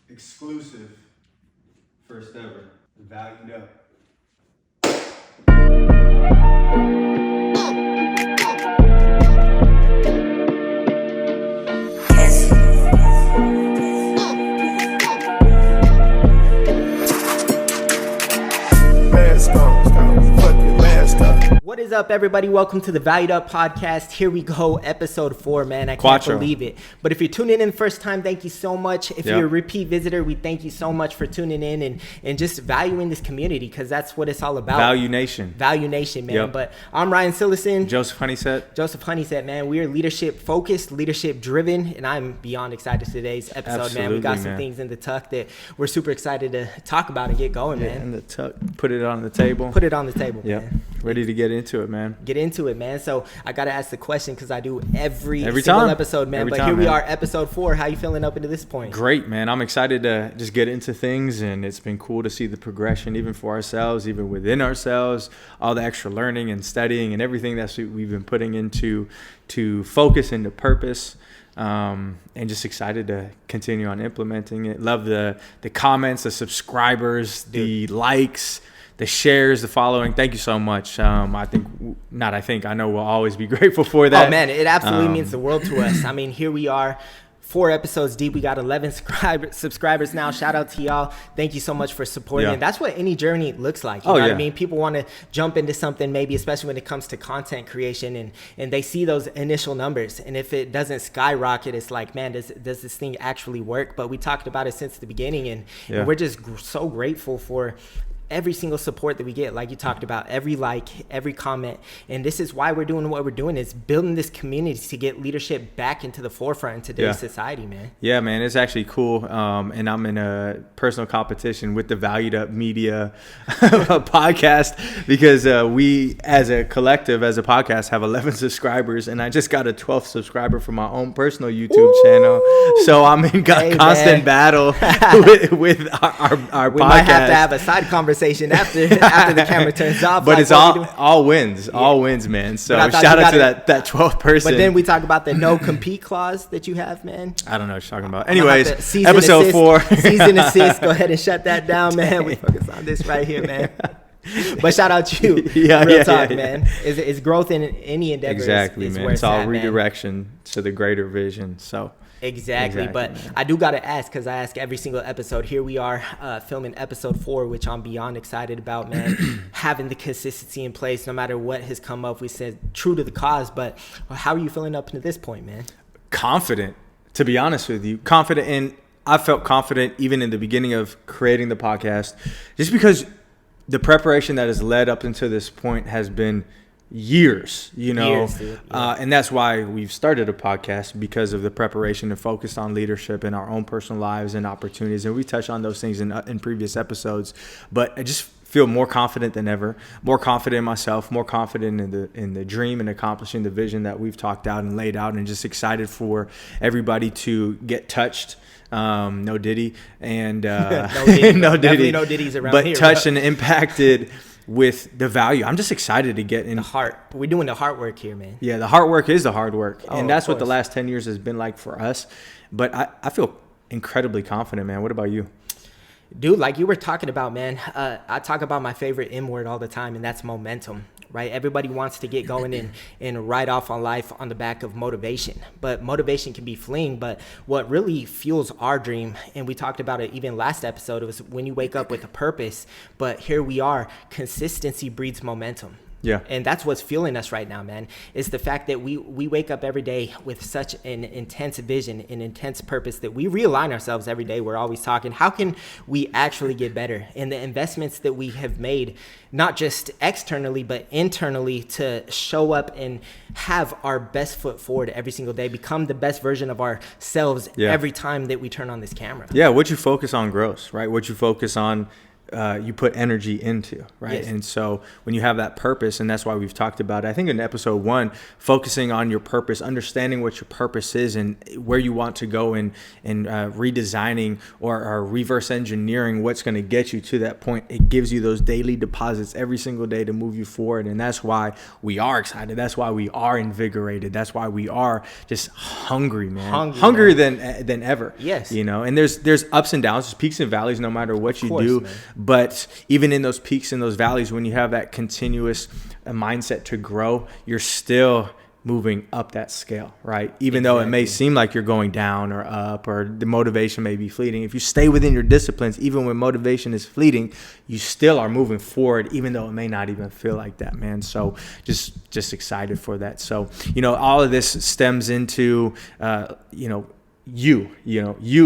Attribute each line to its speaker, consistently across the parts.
Speaker 1: exclusive, first ever, valued up.
Speaker 2: What is up, everybody? Welcome to the Valued Up podcast. Here we go, episode 4, man. I can't believe it. But if you're tuning in first time, thank you so much. If you're a repeat visitor, we thank you so much for tuning in and just valuing this community, because that's what it's all about.
Speaker 1: Value Nation.
Speaker 2: Value Nation, man. Yep. But I'm Ryan Cillessen.
Speaker 1: Joesph Honeysett.
Speaker 2: Joesph Honeysett, man. We are leadership focused, leadership driven, and I'm beyond excited for today's episode,
Speaker 1: Absolutely,
Speaker 2: man. We got some things in the tuck that we're super excited to talk about and get going, man.
Speaker 1: In the tuck. Put it on the table.
Speaker 2: Put it on the table, man.
Speaker 1: Ready to get into it, man.
Speaker 2: Get into it, man. So I got to ask the question, because I do every single episode, man. But here we are, episode 4. How you feeling up into this point?
Speaker 1: Great, man. I'm excited to just get into things, and it's been cool to see the progression, even for ourselves, even within ourselves, all the extra learning and studying and everything that we've been putting into to focus into purpose. And just excited to continue on implementing it. Love the comments, the subscribers, the likes, the shares, the following. Thank you so much. I know we'll always be grateful for that.
Speaker 2: Oh, man, it absolutely means the world to us. I mean, here we are, 4 episodes deep. We got 11 subscribers now. Shout out to y'all. Thank you so much for supporting. And that's what any journey looks like. You know what I mean? People want to jump into something, maybe especially when it comes to content creation, and they see those initial numbers. And if it doesn't skyrocket, it's like, man, does this thing actually work? But we talked about it since the beginning, and we're just so grateful for every single support that we get, like you talked about, every like, every comment. And this is why we're doing what we're doing, is building this community to get leadership back into the forefront in today's society, man. Yeah, man, it's actually cool. And I'm in a personal competition with the Valued Up Media podcast, because we, as a collective, as a podcast, have 11 subscribers, and I just got a 12th subscriber for my own personal YouTube channel. So I'm in constant battle with our podcast. We might have to have a side conversation after the camera turns off.
Speaker 1: But like, it's all wins, man. So shout out to that 12th person.
Speaker 2: But then we talk about the no compete clause that you have, man.
Speaker 1: I don't know what you're talking about. Anyways, episode 4.
Speaker 2: Season assist. Go ahead and shut that down, man. We focus on this right here, man. But shout out to you. Real talk, man. It's growth in any endeavor.
Speaker 1: Exactly,
Speaker 2: is
Speaker 1: man. It's all redirection to the greater vision. So.
Speaker 2: Exactly, but man. I do got to ask, because I ask every single episode. Here we are filming episode 4, which I'm beyond excited about, man. Having the consistency in place, no matter what has come up. We said true to the cause, but how are you feeling up to this point, man?
Speaker 1: Confident, to be honest with you. Confident, and I felt confident even in the beginning of creating the podcast, just because the preparation that has led up until this point has been years, and that's why we've started a podcast, because of the preparation and focus on leadership in our own personal lives and opportunities. And we touched on those things in previous episodes, but I just feel more confident than ever, more confident in myself, more confident in the dream and accomplishing the vision that we've talked out and laid out, and just excited for everybody to get touched. No Diddy and no Diddy,
Speaker 2: no Diddy's around
Speaker 1: but
Speaker 2: here,
Speaker 1: touched and impacted with the value. I'm just excited to get in
Speaker 2: the heart. We're doing the hard work here, man.
Speaker 1: Yeah, the hard work is the hard work. And that's what the last 10 years has been like for us. But I feel incredibly confident, man. What about you?
Speaker 2: Dude, like you were talking about, man, I talk about my favorite M word all the time, and that's momentum, right? Everybody wants to get going and ride off on life on the back of motivation. But motivation can be fleeting. But what really fuels our dream, and we talked about it even last episode, it was when you wake up with a purpose. But here we are, consistency breeds momentum.
Speaker 1: Yeah.
Speaker 2: And that's what's fueling us right now, man. Is the fact that we wake up every day with such an intense vision, an intense purpose, that we realign ourselves every day. We're always talking, how can we actually get better? And the investments that we have made, not just externally, but internally, to show up and have our best foot forward every single day, become the best version of ourselves every time that we turn on this camera.
Speaker 1: Yeah, what you focus on grows, right? What you focus on you put energy into, right? Yes. And so when you have that purpose, and that's why we've talked about it, I think in episode 1, focusing on your purpose, understanding what your purpose is and where you want to go, and redesigning or reverse engineering what's going to get you to that point. It gives you those daily deposits every single day to move you forward. And that's why we are excited. That's why we are invigorated. That's why we are just hungry, man. Hungrier than ever.
Speaker 2: Yes.
Speaker 1: You know, and there's ups and downs, there's peaks and valleys, no matter what you do. Man. But even in those peaks and those valleys, when you have that continuous mindset to grow, you're still moving up that scale, right? Even though it may seem like you're going down or up, or the motivation may be fleeting. If you stay within your disciplines, even when motivation is fleeting, you still are moving forward, even though it may not even feel like that, man. So just excited for that. So, you know, all of this stems into, you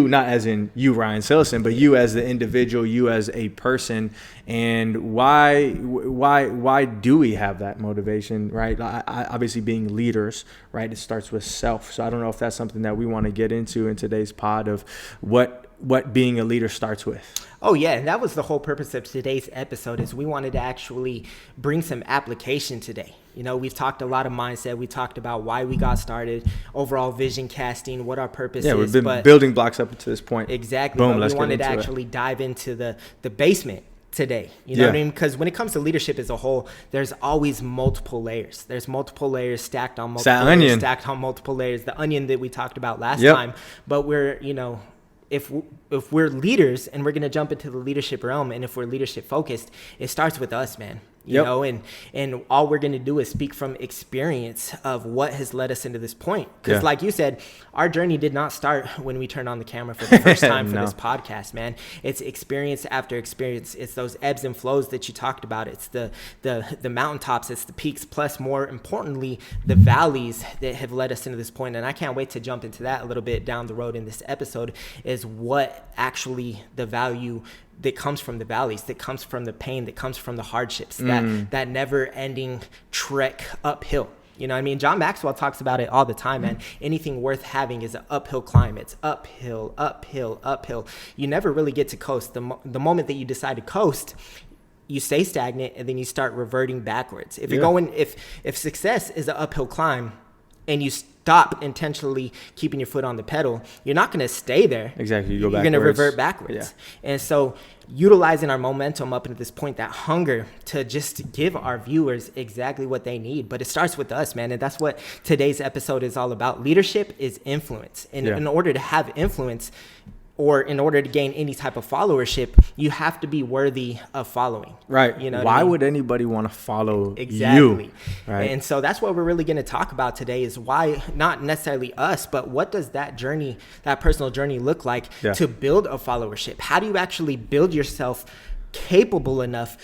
Speaker 1: not as in you, Ryan Cillessen, but you as the individual, you as a person. And why do we have that motivation, right? Obviously being leaders, right? It starts with self. So I don't know if that's something that we want to get into in today's pod of what being a leader starts with.
Speaker 2: Oh, yeah. And that was the whole purpose of today's episode, is we wanted to actually bring some application today. You know, we've talked a lot of mindset. We talked about why we got started, overall vision casting, what our purpose is.
Speaker 1: Yeah, we've been building blocks up to this point.
Speaker 2: Exactly.
Speaker 1: Boom,
Speaker 2: but we wanted to actually dive into the basement today. You know what I mean? Because when it comes to leadership as a whole, there's always multiple layers. There's multiple layers stacked on multiple layers, stacked on multiple layers. The onion that we talked about last time. But we're, you know, if we're leaders and we're going to jump into the leadership realm, and if we're leadership focused, it starts with us, man. You know, and all we're going to do is speak from experience of what has led us into this point. Because like you said, our journey did not start when we turned on the camera for the first time for this podcast, man. It's experience after experience. It's those ebbs and flows that you talked about. It's the mountaintops, it's the peaks, plus more importantly, the valleys that have led us into this point. And I can't wait to jump into that a little bit down the road in this episode, is what actually the value that comes from the valleys, that comes from the pain, that comes from the hardships, that never-ending trek uphill. You know what I mean? John Maxwell talks about it all the time, man. Anything worth having is an uphill climb. It's uphill, uphill, uphill. You never really get to coast. The moment that you decide to coast, you stay stagnant, and then you start reverting backwards. If you're going, if success is an uphill climb, and you stop intentionally keeping your foot on the pedal, you're not going to stay there.
Speaker 1: Exactly.
Speaker 2: You're going to revert backwards. Yeah. And so utilizing our momentum up into this point, that hunger to just give our viewers exactly what they need. But it starts with us, man. And that's what today's episode is all about. Leadership is influence. And in order to have influence, or in order to gain any type of followership, you have to be worthy of following.
Speaker 1: Right.
Speaker 2: You know
Speaker 1: why would anybody want to follow
Speaker 2: you?
Speaker 1: Right.
Speaker 2: And so that's what we're really going to talk about today, is why, not necessarily us, but what does that journey, that personal journey look like to build a followership? How do you actually build yourself capable enough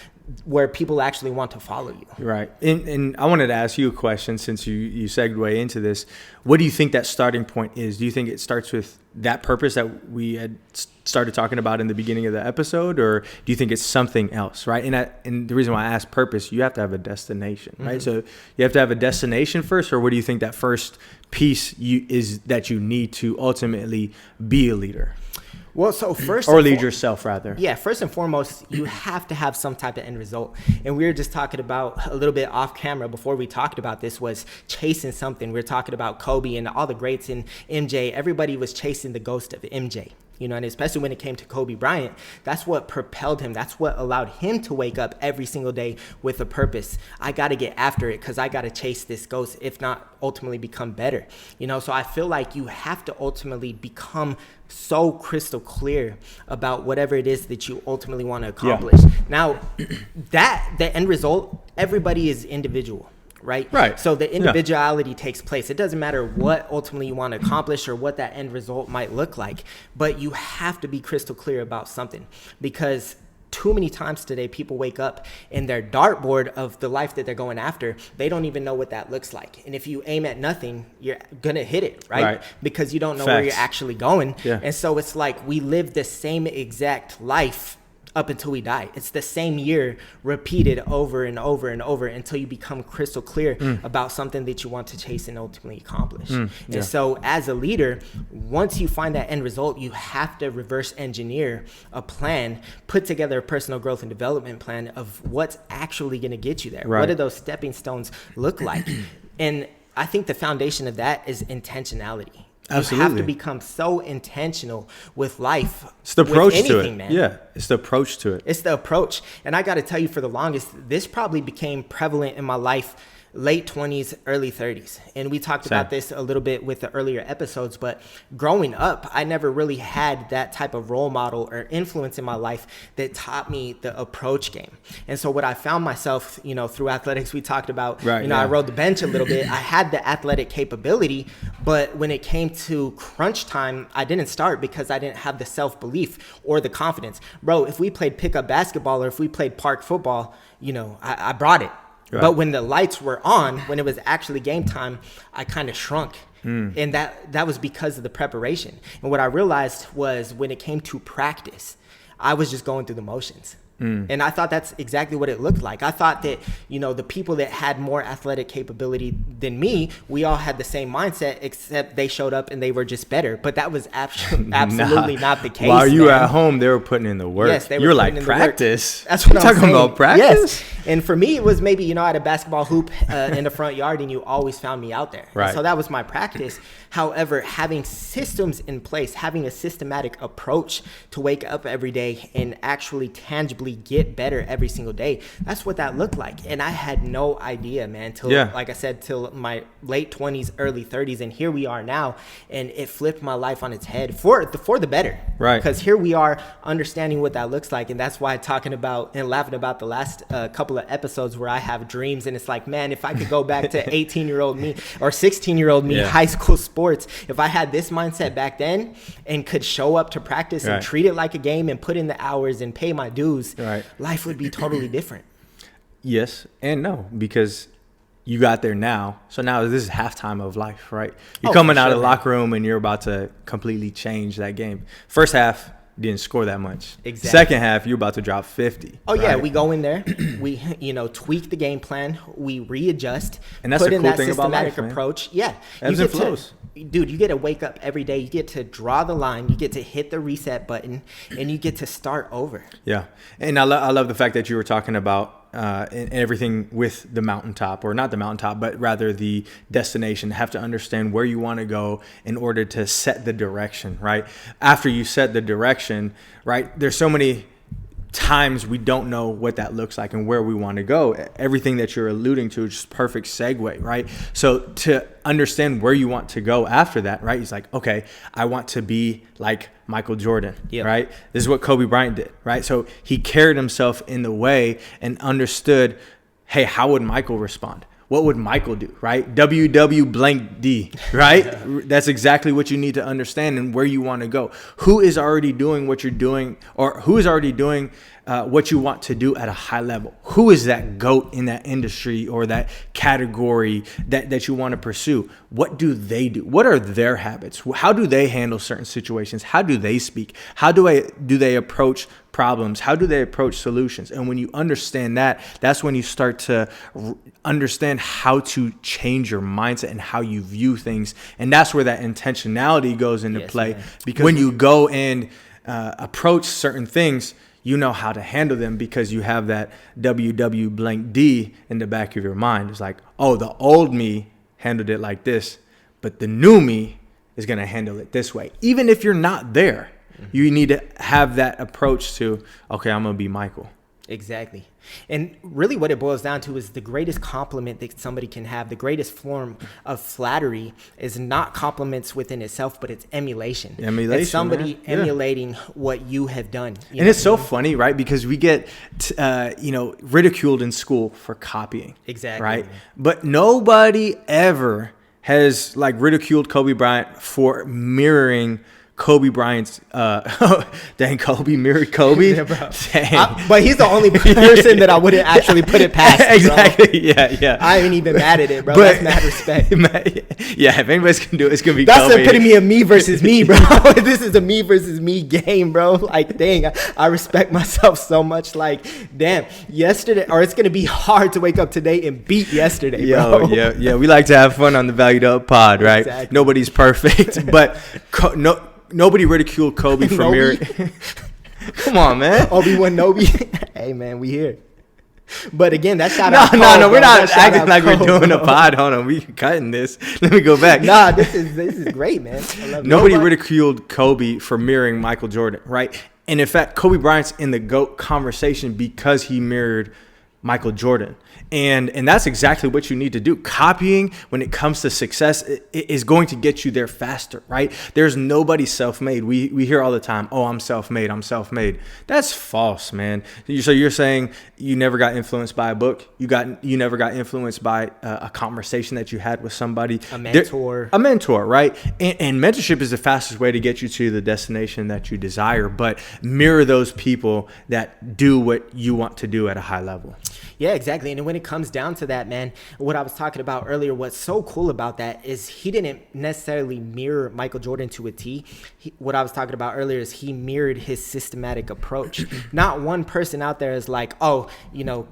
Speaker 2: where people actually want to follow you?
Speaker 1: Right. And I wanted to ask you a question, since you segued into this. What do you think that starting point is? Do you think it starts with that purpose that we had started talking about in the beginning of the episode, or do you think it's something else, right? And the reason why I ask purpose, you have to have a destination, right? So you have to have a destination first, or what do you think that first piece is that you need to ultimately be a leader?
Speaker 2: Well, so first,
Speaker 1: or lead yourself, rather.
Speaker 2: Yeah, first and foremost, you have to have some type of end result. And we were just talking about a little bit off camera before we talked about this, was chasing something. We were talking about Kobe and all the greats in MJ. Everybody was chasing the ghost of MJ. You know, and especially when it came to Kobe Bryant, that's what propelled him. That's what allowed him to wake up every single day with a purpose. I got to get after it because I got to chase this ghost, if not ultimately become better. You know, so I feel like you have to ultimately become so crystal clear about whatever it is that you ultimately want to accomplish. Now, the end result, everybody is individual. Right. So the individuality takes place. It doesn't matter what ultimately you want to accomplish or what that end result might look like, but you have to be crystal clear about something, because too many times today, people wake up in their dartboard of the life that they're going after. They don't even know what that looks like. And if you aim at nothing, you're going to hit it, right? Because you don't know where you're actually going. And so it's like we live the same exact life, up until we die. It's the same year repeated over and over and over until you become crystal clear about something that you want to chase and ultimately accomplish. And so as a leader, once you find that end result, you have to reverse engineer a plan, put together a personal growth and development plan of what's actually going to get you there. Right. What do those stepping stones look like? And I think the foundation of that is intentionality. Absolutely. You have to become so intentional with life.
Speaker 1: It's the approach to it, man. Yeah, it's the approach to it.
Speaker 2: It's the approach. And I got to tell you, for the longest, this probably became prevalent in my life late 20s, early 30s. And we talked about this a little bit with the earlier episodes, but growing up, I never really had that type of role model or influence in my life that taught me the approach game. And so what I found myself, through athletics, we talked about, I rode the bench a little bit. I had the athletic capability, but when it came to crunch time, I didn't start because I didn't have the self-belief or the confidence. Bro, if we played pickup basketball or if we played park football, I brought it. Right. But when the lights were on, when it was actually game time, I kind of shrunk. And that was because of the preparation. And what I realized was when it came to practice, I was just going through the motions. And I thought that's exactly what it looked like. I thought that, the people that had more athletic capability than me, we all had the same mindset, except they showed up and they were just better. But that was absolutely not the case.
Speaker 1: While you were at home, they were putting in the work.
Speaker 2: Yes, they were.
Speaker 1: You're like, practice?
Speaker 2: That's what I'm
Speaker 1: talking about, practice?
Speaker 2: Yes. And for me, it was maybe, I had a basketball hoop in the front yard and you always found me out there. Right. So that was my practice. However, having systems in place, having a systematic approach to wake up every day and actually tangibly get better every single day, that's what that looked like. And I had no idea, man, like I said, till my late 20s, early 30s. And here we are now. And it flipped my life on its head for the better. Right. Because here we are understanding what that looks like. And that's why talking about and laughing about the last couple of episodes where I have dreams. And it's like, man, if I could go back to 18-year-old me or 16-year-old me, high school sports, if I had this mindset back then and could show up to practice and treat it like a game and put in the hours and pay my dues, life would be totally different.
Speaker 1: Yes and no, because you got there now. So now this is halftime of life, right? You're coming out of the locker room and you're about to completely change that game. First half, didn't score that much. Exactly. Second half, you're about to drop 50.
Speaker 2: Oh, right? Yeah. We go in there. We, tweak the game plan. We readjust.
Speaker 1: And that's
Speaker 2: put
Speaker 1: the
Speaker 2: in
Speaker 1: cool
Speaker 2: that
Speaker 1: thing about life,
Speaker 2: systematic approach. Yeah.
Speaker 1: Ebbs and flows.
Speaker 2: Dude, you get to wake up every day. You get to draw the line. You get to hit the reset button, and you get to start over.
Speaker 1: Yeah. And I love the fact that you were talking about and everything with the mountaintop, or not the mountaintop, but rather the destination. Have to understand where you want to go in order to set the direction, right? After you set the direction, right, there's so many times we don't know what that looks like and where we want to go. Everything that you're alluding to is just perfect segue, right? So to understand where you want to go after that, right? He's like, okay, I want to be like Michael Jordan, right? This is what Kobe Bryant did, right? So he carried himself in the way and understood, hey, how would Michael respond? What would Michael do, right? WW blank D, right? That's exactly what you need to understand and where you want to go. Who is already doing what you're doing, or who is already doing what you want to do at a high level? Who is that GOAT in that industry or that category that you want to pursue? What do they do? What are their habits? How do they handle certain situations? How do they speak? How do they approach problems? How do they approach solutions? And when you understand that, that's when you start to understand how to change your mindset and how you view things. And that's where that intentionality goes into play. Man. Because when you go and approach certain things, you know how to handle them because you have that WW blank D in the back of your mind. It's like, oh, the old me handled it like this, but the new me is going to handle it this way. Even if you're not there, you need to have that approach to, okay, I'm going to be Michael.
Speaker 2: Exactly. And really what it boils down to is the greatest compliment that somebody can have, the greatest form of flattery is not compliments within itself, but it's emulation. It's somebody emulating what you have done.
Speaker 1: And it's so funny, right? Because we get, ridiculed in school for copying.
Speaker 2: Exactly.
Speaker 1: Right? But nobody ever has ridiculed Kobe Bryant for mirroring Kobe Bryant's dang, Kobe mirrored Kobe.
Speaker 2: Yeah, bro. But he's the only person that I wouldn't actually put it past.
Speaker 1: Exactly.
Speaker 2: Bro.
Speaker 1: Yeah.
Speaker 2: I ain't even mad at it, bro. But, that's mad respect.
Speaker 1: Yeah, if anybody's gonna do it, it's gonna be
Speaker 2: that's
Speaker 1: Kobe.
Speaker 2: the epitome of me versus me, bro. This is a me versus me game, bro. Like, dang, I respect myself so much. Like, damn, yesterday, or it's gonna be hard to wake up today and beat yesterday, bro.
Speaker 1: Yeah. We like to have fun on the Valued Up Pod, right? Exactly. Nobody's perfect, but nobody ridiculed Kobe for mirroring. Come on, man.
Speaker 2: Obi-Wan Nobi. Hey, man, we here. But again, that's shout out.
Speaker 1: No, we're not acting like we're doing a pod. Hold on, we cutting this. Let me go back.
Speaker 2: Nah, this is great, man. I love
Speaker 1: Nobody ridiculed Kobe for mirroring Michael Jordan, right? And in fact, Kobe Bryant's in the GOAT conversation because he mirrored Michael Jordan. And that's exactly what you need to do. Copying when it comes to success is going to get you there faster, right? There's nobody self-made. We hear all the time, oh, I'm self-made. That's false, man. So you're saying you never got influenced by a book? You never got influenced by a conversation that you had with somebody?
Speaker 2: A mentor.
Speaker 1: A mentor, right? And mentorship is the fastest way to get you to the destination that you desire, but mirror those people that do what you want to do at a high level.
Speaker 2: Yeah, exactly. And when it comes down to that, man, what I was talking about earlier, what's so cool about that is he didn't necessarily mirror Michael Jordan to a T. What I was talking about earlier is he mirrored his systematic approach. Not one person out there is like, oh,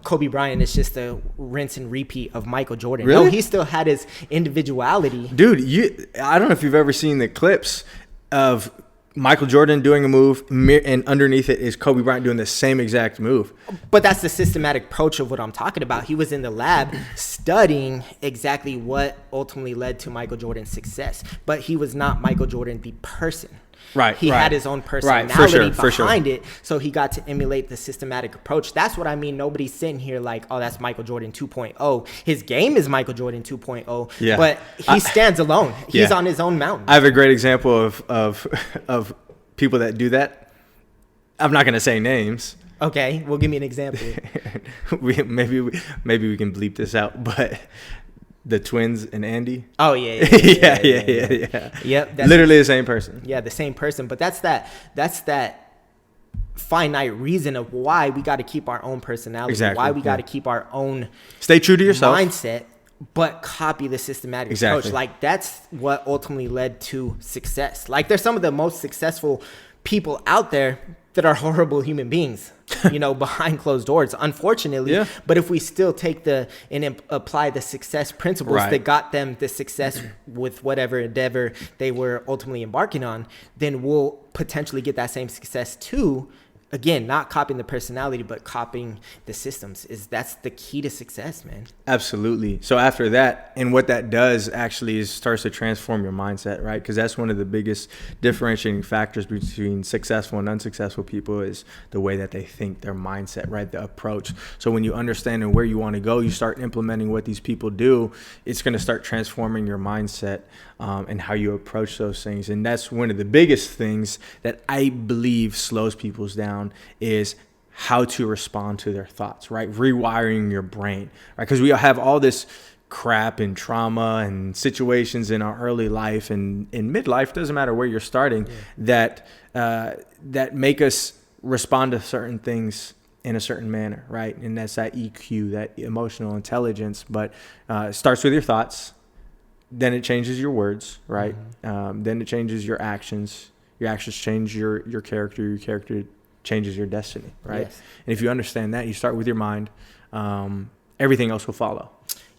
Speaker 2: Kobe Bryant is just a rinse and repeat of Michael Jordan.
Speaker 1: Really?
Speaker 2: No, he still had his individuality.
Speaker 1: Dude, I don't know if you've ever seen the clips of Michael Jordan doing a move, and underneath it is Kobe Bryant doing the same exact move.
Speaker 2: But that's the systematic approach of what I'm talking about. He was in the lab studying exactly what ultimately led to Michael Jordan's success. But he was not Michael Jordan, the person.
Speaker 1: Right.
Speaker 2: He had his own personality behind it. So he got to emulate the systematic approach. That's what I mean. Nobody's sitting here like, oh, that's Michael Jordan 2.0. His game is Michael Jordan 2.0. Yeah. But he stands alone. He's on his own mountain.
Speaker 1: I have a great example of people that do that. I'm not going to say names.
Speaker 2: Okay. Well, give me an example.
Speaker 1: Maybe we can bleep this out, but the twins and Andy.
Speaker 2: Oh, yeah.
Speaker 1: Yep. Literally the same person.
Speaker 2: Yeah, the same person. But that's that finite reason of why we got to keep our own personality. Exactly. Why we got to keep our own
Speaker 1: stay true to yourself
Speaker 2: mindset, but copy the systematic approach. Like, that's what ultimately led to success. Like, there's some of the most successful people out there that are horrible human beings, behind closed doors, unfortunately. Yeah. But if we still take and apply the success principles that got them the success with whatever endeavor they were ultimately embarking on, then we'll potentially get that same success too. Again, not copying the personality, but copying the systems. That's the key to success, man.
Speaker 1: Absolutely. So after that, and what that does actually is starts to transform your mindset, right? Because that's one of the biggest differentiating factors between successful and unsuccessful people is the way that they think, their mindset, right? The approach. So when you understand where you want to go, you start implementing what these people do, it's going to start transforming your mindset and how you approach those things. And that's one of the biggest things that I believe slows people down is how to respond to their thoughts, right? Rewiring your brain, right? Because we have all this crap and trauma and situations in our early life and in midlife, doesn't matter where you're starting, that make us respond to certain things in a certain manner, right? And that's that EQ, that emotional intelligence. But it starts with your thoughts, then it changes your words, right? Mm-hmm. Then it changes your actions. Your actions change your character. Your character changes your destiny, right? Yes. And if you understand that, you start with your mind, everything else will follow.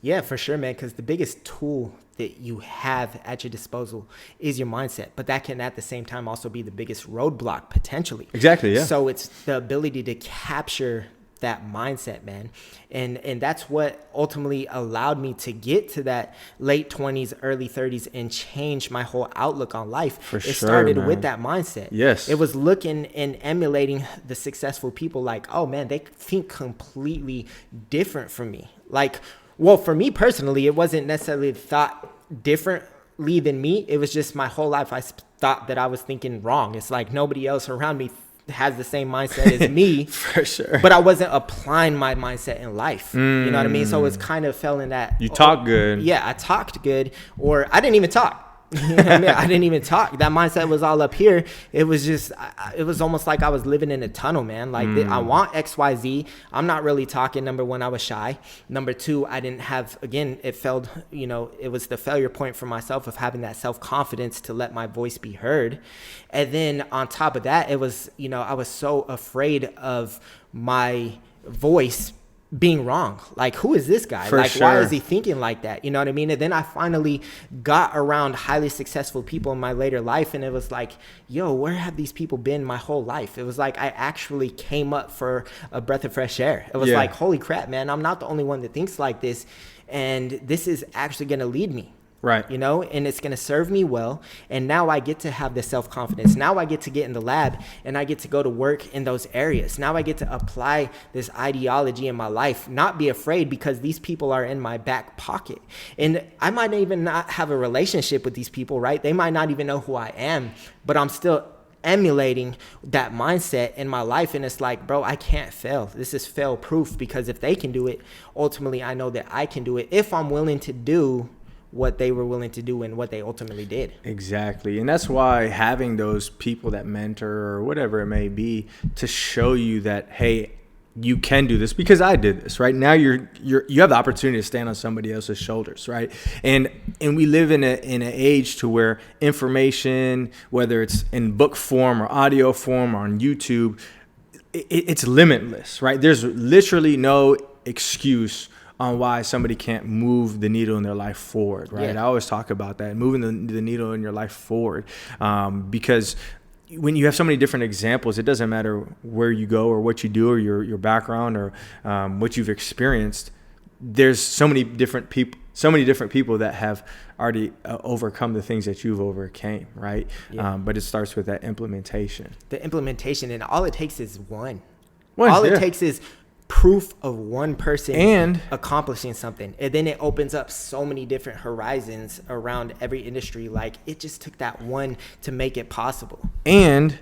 Speaker 2: Yeah, for sure, man, because the biggest tool that you have at your disposal is your mindset, but that can at the same time also be the biggest roadblock potentially.
Speaker 1: Exactly, yeah.
Speaker 2: So it's the ability to capture that mindset, man. And that's what ultimately allowed me to get to that late 20s, early 30s and change my whole outlook on life.
Speaker 1: For sure,
Speaker 2: it started
Speaker 1: man.
Speaker 2: With that mindset.
Speaker 1: Yes.
Speaker 2: It was looking and emulating the successful people like, oh man, they think completely different from me. Like, well, for me personally, it wasn't necessarily thought differently than me. It was just my whole life I thought that I was thinking wrong. It's like nobody else around me has the same mindset as me.
Speaker 1: For sure.
Speaker 2: But I wasn't applying my mindset in life. You know what I mean? So it's kind of fell in that.
Speaker 1: You talk good.
Speaker 2: Yeah, I talked good, or I didn't even talk. I didn't even talk. That mindset was all up here. It was just, it was almost like I was living in a tunnel, man. Like I want XYZ. I'm not really talking. Number one, I was shy. Number two, I didn't have, again, it failed, it was the failure point for myself of having that self-confidence to let my voice be heard. And then on top of that, it was, I was so afraid of my voice being wrong. Like, who is this guy? Why is he thinking like that? You know what I mean? And then I finally got around highly successful people in my later life, and it was like, yo, where have these people been my whole life? It was like I actually came up for a breath of fresh air. It was like, holy crap, man, I'm not the only one that thinks like this, and this is actually going to lead me.
Speaker 1: Right.
Speaker 2: And it's going to serve me well. And now I get to have the self-confidence. Now I get to get in the lab and I get to go to work in those areas. Now I get to apply this ideology in my life, not be afraid because these people are in my back pocket. And I might even not have a relationship with these people, right? They might not even know who I am, but I'm still emulating that mindset in my life. And it's like, bro, I can't fail. This is fail proof, because if they can do it, ultimately I know that I can do it if I'm willing to do what they were willing to do and what they ultimately did. Exactly.
Speaker 1: And that's why having those people that mentor or whatever it may be to show you that, hey, you can do this, because I did this, right? Now you have the opportunity to stand on somebody else's shoulders, right? And we live in an age to where information, whether it's in book form or audio form or on YouTube, it's limitless, right? There's literally no excuse on why somebody can't move the needle in their life forward, right? Yeah. I always talk about that, moving the needle in your life forward, because when you have so many different examples, it doesn't matter where you go or what you do or your background or what you've experienced. There's so many different people that have already overcome the things that you've overcame, right? Yeah. But it starts with that implementation. The implementation, and all it takes is one. All it takes is proof of one person and accomplishing something, and then it opens up so many different horizons around every industry. Like, it just took that one to make it possible. And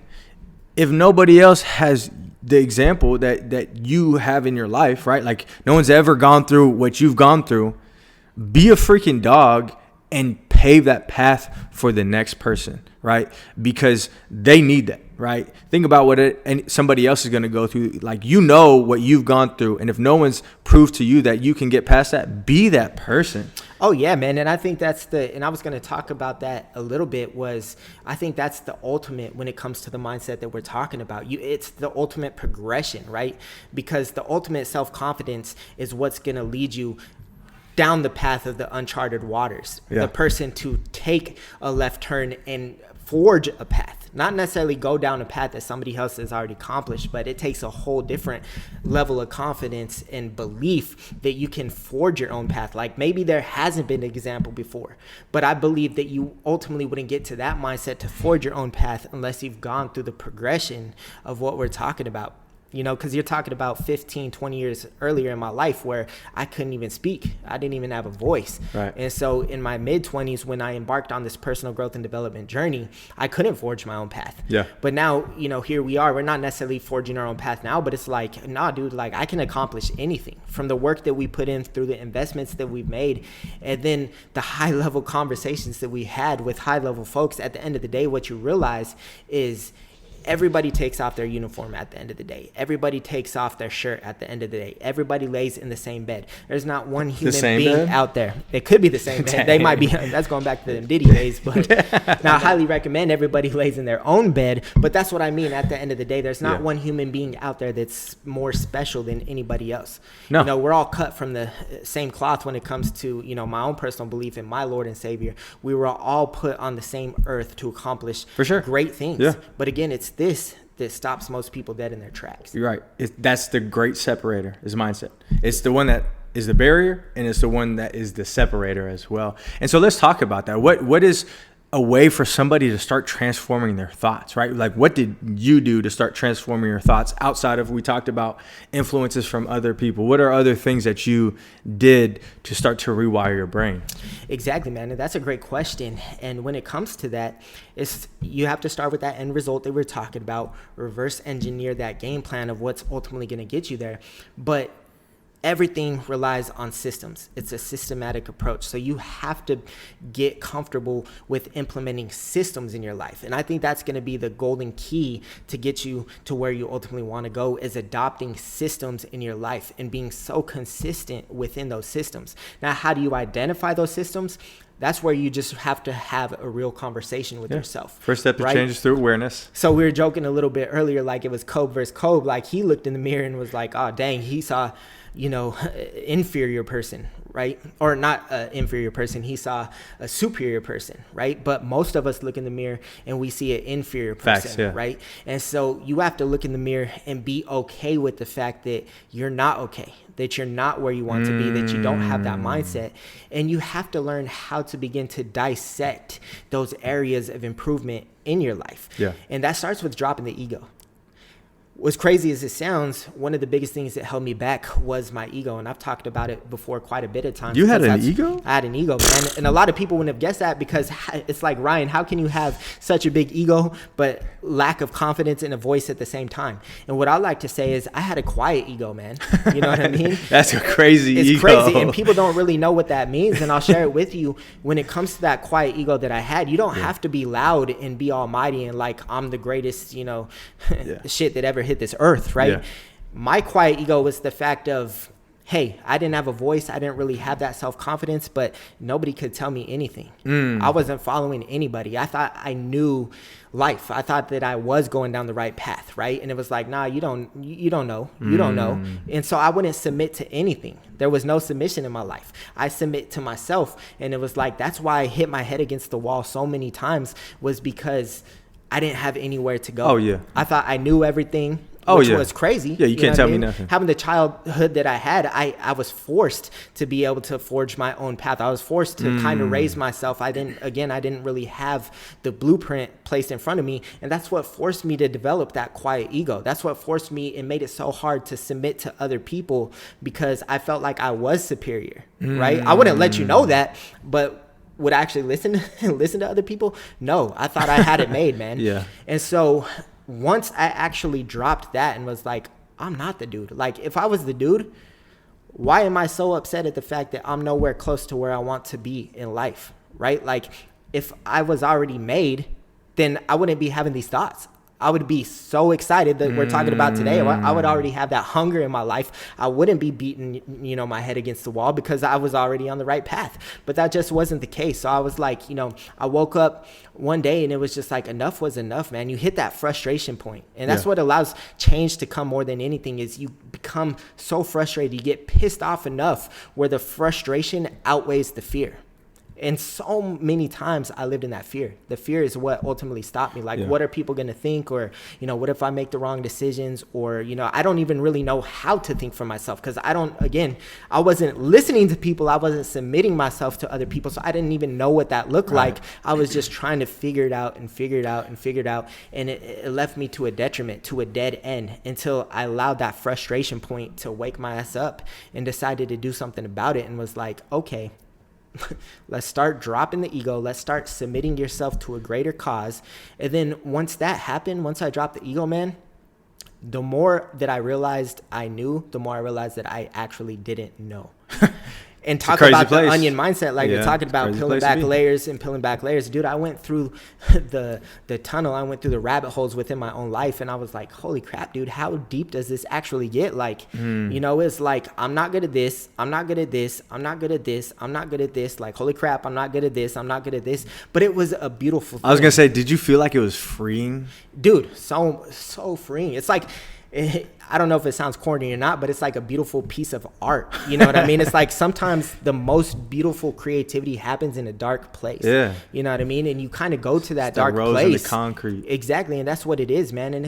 Speaker 1: if nobody else has the example that you have in your life, right? Like, no one's ever gone through what you've gone through. Be a freaking dog and pave that path for the next person, right? Because they need that, right? Think about what somebody else is going to go through. Like, what you've gone through. And if no one's proved to you that you can get past that, be that person. Oh, yeah, man. And I think and I was going to talk about that a little bit, I think that's the ultimate when it comes to the mindset that we're talking about. It's the ultimate progression, right? Because the ultimate self-confidence is what's going to lead you down the path of the uncharted waters. Yeah. The person to take a left turn and forge a path, not necessarily go down a path that somebody else has already accomplished, but it takes a whole different level of confidence and belief that you can forge your own path. Like, maybe there hasn't been an example before, but I believe that you ultimately wouldn't get to that mindset to forge your own path unless you've gone through the progression of what we're talking about. Because you're talking about 15, 20 years earlier in my life where I couldn't even speak. I didn't even have a voice. Right. And so in my mid-20s, when I embarked on this personal growth and development journey, I couldn't forge my own path. Yeah. But now, here we are. We're not necessarily forging our own path now, but it's like, nah, dude, like, I can accomplish anything from the work that we put in, through the investments that we've made, and then the high-level conversations that we had with high-level folks. At the end of the day, what you realize is everybody takes off their uniform at the end of the day. Everybody takes off their shirt at the end of the day. Everybody lays in the same bed. There's not one human being out there. It could be the same bed. They might be. That's going back to the Diddy days. But now I highly recommend everybody lays in their own bed. But that's what I mean. At the end of the day, there's not one human being out there that's more special than anybody else. No. We're all cut from the same cloth when it comes to, my own personal belief in my Lord and Savior. We were all put on the same earth to accomplish great things. Yeah. But again, it's this that stops most people dead in their tracks. You're right. That's the great separator, is mindset. It's the one that is the barrier, and it's the one that is the separator as well. And so let's talk about that. What is a way for somebody to start transforming their thoughts, right? Like, what did you do to start transforming your thoughts outside of, we talked about influences from other people? What are other things that you did to start to rewire your brain? Exactly, man. And that's a great question. And when it comes to that, you have to start with that end result that we're talking about, reverse engineer that game plan of what's ultimately going to get you there. But
Speaker 2: everything relies on systems. It's a systematic approach. So you have to get comfortable with implementing systems in your life. And I think that's going to be the golden key to get you to where you ultimately want to go, is adopting systems in your life and being so consistent within those systems. Now, how do you identify those systems? That's where you just have to have a real conversation with yourself.
Speaker 1: First step to change is through awareness.
Speaker 2: So we were joking a little bit earlier, like it was Kobe versus Kobe. Like he looked in the mirror and was like, oh, dang, he saw, inferior person, right? Or not an inferior person. He saw a superior person, right? But most of us look in the mirror and we see an inferior person, right? And so you have to look in the mirror and be okay with the fact that you're not okay, that you're not where you want to be, that you don't have that mindset. And you have to learn how to begin to dissect those areas of improvement in your life. Yeah. And that starts with dropping the ego. As crazy as it sounds, one of the biggest things that held me back was my ego. And I've talked about it before quite a bit of times.
Speaker 1: You had an ego?
Speaker 2: I had an ego, man. And a lot of people wouldn't have guessed that, because it's like, Ryan, how can you have such a big ego but lack of confidence and a voice at the same time? And what I like to say is I had a quiet ego, man. You know what I mean?
Speaker 1: That's a crazy ego.
Speaker 2: It's crazy. And people don't really know what that means. And I'll share it with you. When it comes to that quiet ego that I had, you don't have to be loud and be almighty and like I'm the greatest, shit that ever hit this earth, right? My quiet ego was the fact of, hey, I didn't have a voice. I didn't really have that self-confidence, but nobody could tell me anything. I wasn't following anybody. I thought I knew life. I thought that I was going down the right path, right? And it was like, nah, you don't know. You don't know. And so I wouldn't submit to anything. There was no submission in my life. I submit to myself. And it was like, that's why I hit my head against the wall so many times, was because I didn't have anywhere to go. I thought I knew everything. Which was crazy.
Speaker 1: Yeah, you can't tell me nothing.
Speaker 2: Having the childhood that I had, I was forced to be able to forge my own path. I was forced to kind of raise myself. I didn't really have the blueprint placed in front of me. And that's what forced me to develop that quiet ego. That's what forced me and made it so hard to submit to other people, because I felt like I was superior, right? I wouldn't let you know that, but would I actually listen to other people? No, I thought I had it made, man. And so once I actually dropped that and was like, I'm not the dude. Like, if I was the dude, why am I so upset at the fact that I'm nowhere close to where I want to be in life, right? Like, if I was already made, then I wouldn't be having these thoughts. I would be so excited that we're talking about today. I would already have that hunger in my life. I wouldn't be beating, my head against the wall, because I was already on the right path. But that just wasn't the case. So I was like, I woke up one day and it was just like, enough was enough, man. You hit that frustration point. And that's what allows change to come more than anything, is you become so frustrated. You get pissed off enough where the frustration outweighs the fear. And so many times I lived in that fear. The fear is what ultimately stopped me. Like, what are people going to think? Or, what if I make the wrong decisions? Or, I don't even really know how to think for myself, because I wasn't listening to people. I wasn't submitting myself to other people. So I didn't even know what that looked like. I was just trying to figure it out. And it left me to a detriment, to a dead end, until I allowed that frustration point to wake my ass up and decided to do something about it, and was like, okay, let's start dropping the ego. Let's start submitting yourself to a greater cause. And then once that happened, once I dropped the ego, man, the more that I realized I knew, the more I realized that I actually didn't know. And talk about the onion mindset, like you're talking about peeling back layers. Dude, I went through the tunnel. I went through the rabbit holes within my own life. And I was like, holy crap, dude, how deep does this actually get? Like, it's like, I'm not good at this. I'm not good at this. I'm not good at this. I'm not good at this. Like, holy crap, I'm not good at this. I'm not good at this. But it was a beautiful thing.
Speaker 1: I was going to say, did you feel like it was freeing?
Speaker 2: Dude, so freeing. It's like, I don't know if it sounds corny or not, but it's like a beautiful piece of art. You know what I mean? It's like sometimes the most beautiful creativity happens in a dark place. Yeah. You know what I mean? And you kind of go to that dark place. In the concrete. Exactly. And that's what it is, man. And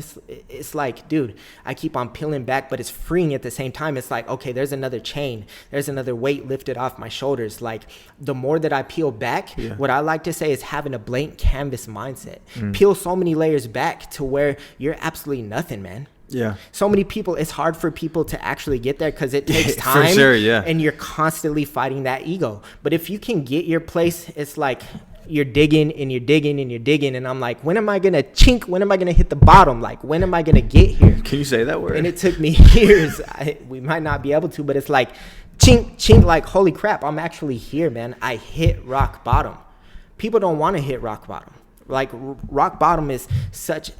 Speaker 2: it's like, dude, I keep on peeling back, but it's freeing at the same time. It's like, okay, there's another chain. There's another weight lifted off my shoulders. Like, the more that I peel back, what I like to say is having a blank canvas mindset. Peel so many layers back to where you're absolutely nothing, man. Yeah. So many people, it's hard for people to actually get there because it takes time. For sure, and you're constantly fighting that ego. But if you can get your place, it's like you're digging and you're digging and you're digging. And I'm like, when am I going to chink? When am I going to hit the bottom? Like, when am I going to get here?
Speaker 1: Can you say that word?
Speaker 2: And it took me years. We might not be able to, but it's like chink, chink, like, holy crap, I'm actually here, man. I hit rock bottom. People don't want to hit rock bottom. Like, rock bottom is such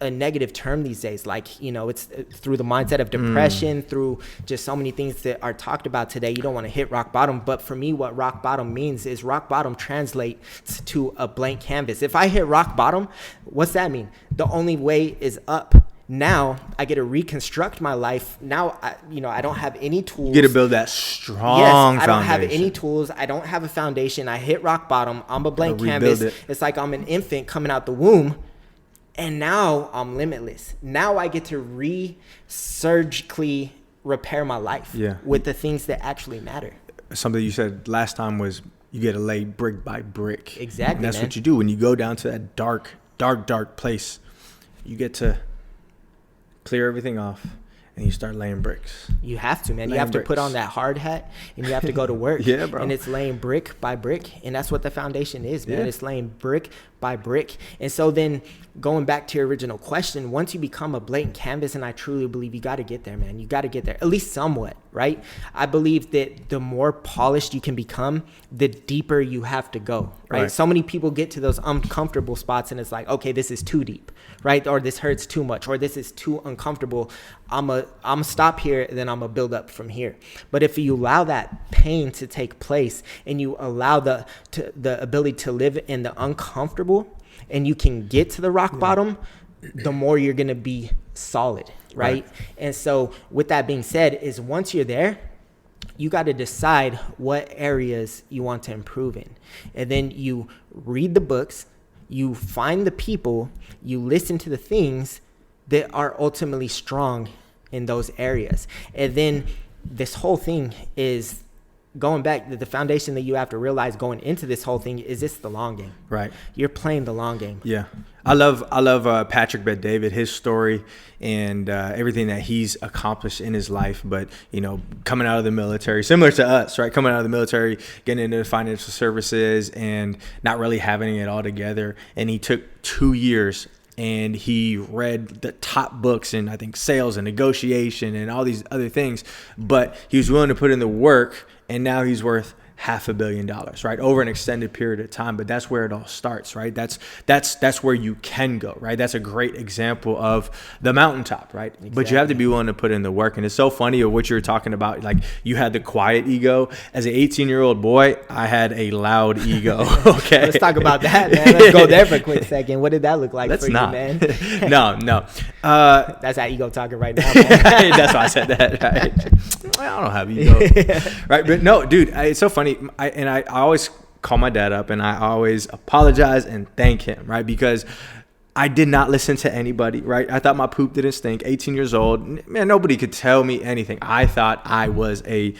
Speaker 2: a negative term these days. Like, you know, it's through the mindset of depression, through just so many things that are talked about today. You don't want to hit rock bottom. But for me, what rock bottom means is rock bottom translates to a blank canvas. If I hit rock bottom, what's that mean? The only way is up. Now I get to reconstruct my life. Now, I don't have any tools.
Speaker 1: You get to build that strong foundation.
Speaker 2: I don't have any tools. I don't have a foundation. I hit rock bottom. I'm a blank canvas. It's like I'm an infant coming out the womb. And now I'm limitless. Now I get to surgically repair my life with the things that actually matter.
Speaker 1: Something you said last time was you get to lay brick by brick.
Speaker 2: Exactly,
Speaker 1: and that's what you do. When you go down to that dark place, you get to clear everything off and you start laying bricks.
Speaker 2: You have to, man. You have to put on that hard hat and you have to go to work.
Speaker 1: Yeah, bro.
Speaker 2: And it's laying brick by brick. And that's what the foundation is, man. Yeah. It's laying brick by brick. And so then going back to your original question, once you become a blank canvas, and I truly believe you got to get there, man. You got to get there, at least somewhat, right? I believe that the more polished you can become, the deeper you have to go, right? So many people get to those uncomfortable spots and it's like, okay, this is too deep, right? Or this hurts too much, or this is too uncomfortable. I'm a stop here, and then I'm a build up from here. But if you allow that pain to take place and you allow the ability to live in the uncomfortable, and you can get to the rock bottom, the more you're going to be solid, right? And so with that being said, is once you're there, you got to decide what areas you want to improve in. And then you read the books, you find the people, you listen to the things that are ultimately strong in those areas. And then this whole thing is going back, the foundation that you have to realize going into this whole thing is it's the long game.
Speaker 1: Right.
Speaker 2: You're playing the long game.
Speaker 1: Yeah. I love Patrick Bet-David, his story and everything that he's accomplished in his life. But, you know, coming out of the military, similar to us, right? Coming out of the military, getting into financial services and not really having it all together. And he took 2 years and he read the top books in, I think, sales and negotiation and all these other things. But he was willing to put in the work, and now he's worth $500 million, right? Over an extended period of time. But that's where it all starts, right? That's where you can go, right? That's a great example of the mountaintop, right? Exactly. But you have to be willing to put in the work. And it's so funny of what you were talking about. Like, you had the quiet ego. As an 18-year-old boy, I had a loud ego. Okay.
Speaker 2: Let's talk about that, man. Let's go there for a quick second. What did that look like for you, man?
Speaker 1: No.
Speaker 2: That's how ego talking right now, man.
Speaker 1: That's why I said that, right? I don't have ego. Right? But no, dude, it's so funny. I always call my dad up and I always apologize and thank him, right? Because I did not listen to anybody, right? I thought my poop didn't stink. 18 years old, man, nobody could tell me anything. I thought I was a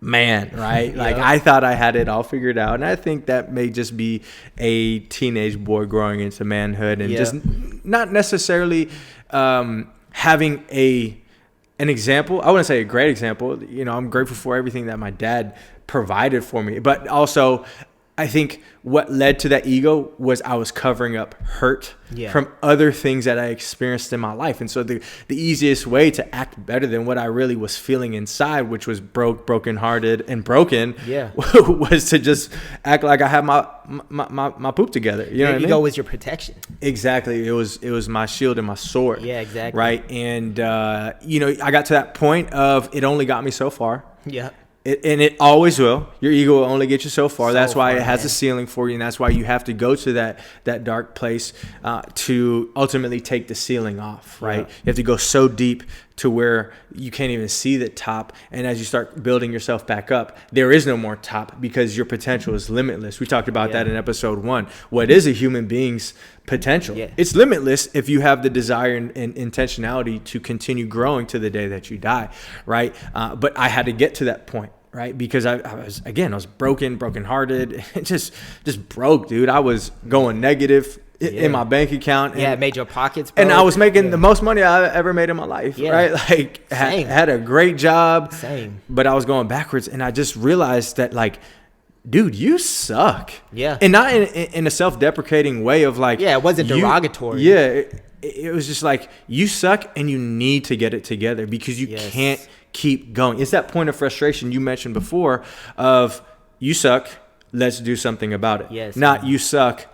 Speaker 1: man, right? Like, I thought I had it all figured out. And I think that may just be a teenage boy growing into manhood and just not necessarily having an example. I wouldn't say a great example. You know, I'm grateful for everything that my dad provided for me, but also I think what led to that ego was I was covering up hurt from other things that I experienced in my life. And so the easiest way to act better than what I really was feeling inside, which was brokenhearted and broken, was to just act like I had my poop together. You know what I mean?
Speaker 2: Ego was your protection.
Speaker 1: Exactly. It was my shield and my sword.
Speaker 2: Yeah, exactly.
Speaker 1: Right. And, you know, I got to that point of it only got me so far.
Speaker 2: Yeah.
Speaker 1: And it always will. Your ego will only get you so far. That's why it has a ceiling for you, and that's why you have to go to that dark place to ultimately take the ceiling off, right? Yeah. You have to go so deep to where you can't even see the top, and as you start building yourself back up, there is no more top because your potential is limitless. We talked about that in episode 1. What is a human being's potential? Yeah. It's limitless if you have the desire and intentionality to continue growing to the day that you die, right? But I had to get to that point. Right, because I was brokenhearted, just broke, dude. I was going negative in my bank account.
Speaker 2: And, it made your pockets broke.
Speaker 1: And I was making the most money I ever made in my life, right? Like, had a great job, but I was going backwards. And I just realized that, like, dude, you suck.
Speaker 2: Yeah.
Speaker 1: And not in a self-deprecating way of like,
Speaker 2: yeah, it wasn't derogatory.
Speaker 1: Yeah. It was just like, you suck and you need to get it together because you can't keep going. It's that point of frustration you mentioned before of you suck, let's do something about it.
Speaker 2: Yes.
Speaker 1: Not you suck,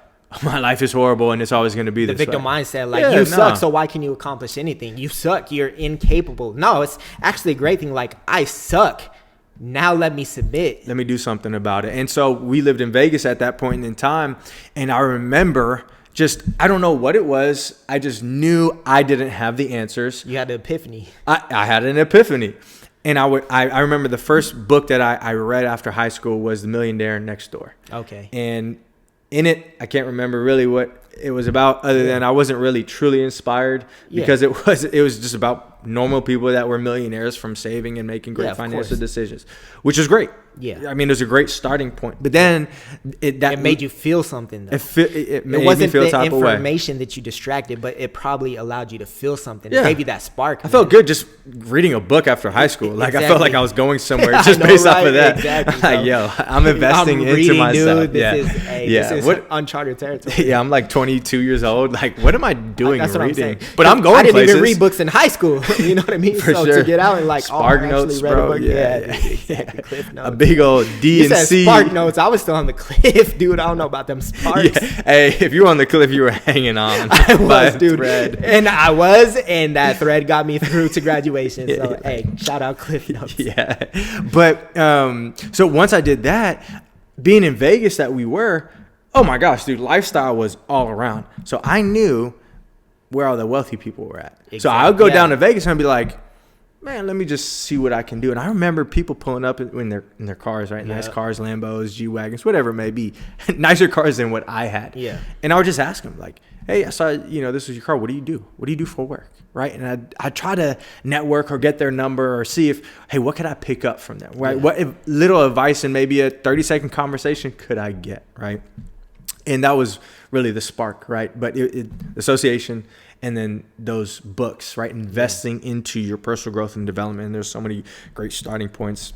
Speaker 1: my life is horrible and it's always going to be
Speaker 2: the
Speaker 1: this
Speaker 2: victim
Speaker 1: way.
Speaker 2: mindset. Like, you suck, so why can you accomplish anything? You suck, you're incapable. No, it's actually a great thing. Like, I suck. Now let me submit.
Speaker 1: Let me do something about it. And so we lived in Vegas at that point in time. And I remember I don't know what it was. I just knew I didn't have the answers.
Speaker 2: You had an epiphany.
Speaker 1: I had an epiphany. And I remember the first book that I read after high school was The Millionaire Next Door.
Speaker 2: Okay.
Speaker 1: And in it, I can't remember really what it was about other than I wasn't really truly inspired because it was just about normal people that were millionaires from saving and making great financial decisions, which is great.
Speaker 2: Yeah.
Speaker 1: I mean, it was a great starting point. But then it
Speaker 2: made you feel something, though.
Speaker 1: It made me feel type of way.
Speaker 2: It wasn't the information that you distracted, but it probably allowed you to feel something. It gave you that spark.
Speaker 1: I felt good just reading a book after high school. Like, I felt like I was going somewhere just based off of that.
Speaker 2: Exactly,
Speaker 1: like, yo, I'm investing into myself.
Speaker 2: Dude, this is uncharted territory.
Speaker 1: Yeah, I'm like 22 years old. Like, what am I doing
Speaker 2: That's what
Speaker 1: reading?
Speaker 2: I'm saying.
Speaker 1: But I'm going places.
Speaker 2: I didn't even read books in high school. You know what I mean?
Speaker 1: For sure.
Speaker 2: To get out and like,
Speaker 1: Spark Notes,
Speaker 2: read
Speaker 1: bro.
Speaker 2: a book. Yeah. Cliff Notes.
Speaker 1: A big old D and C.
Speaker 2: Spark Notes. I was still on the cliff, dude. I don't know about them sparks.
Speaker 1: Yeah. Hey, if you were on the cliff, you were hanging on.
Speaker 2: I was, dude.
Speaker 1: Thread.
Speaker 2: And that thread got me through to graduation. So, hey, shout out Cliff Notes.
Speaker 1: Yeah. But so once I did that, being in Vegas that we were, oh my gosh, dude, lifestyle was all around. So I knew where all the wealthy people were at. Exactly. So I would go down to Vegas and I'd be like, man, let me just see what I can do. And I remember people pulling up in their cars, right? Nice cars, Lambos, G-Wagons, whatever it may be. Nicer cars than what I had.
Speaker 2: Yeah.
Speaker 1: And I would just ask them, like, hey, I saw, this was your car. What do you do? What do you do for work? Right? And I'd try to network or get their number or see if, hey, what could I pick up from them? Right? What little advice and maybe a 30-second conversation could I get? Right? And that was really the spark, right? But association and then those books, right? Investing into your personal growth and development. And there's so many great starting points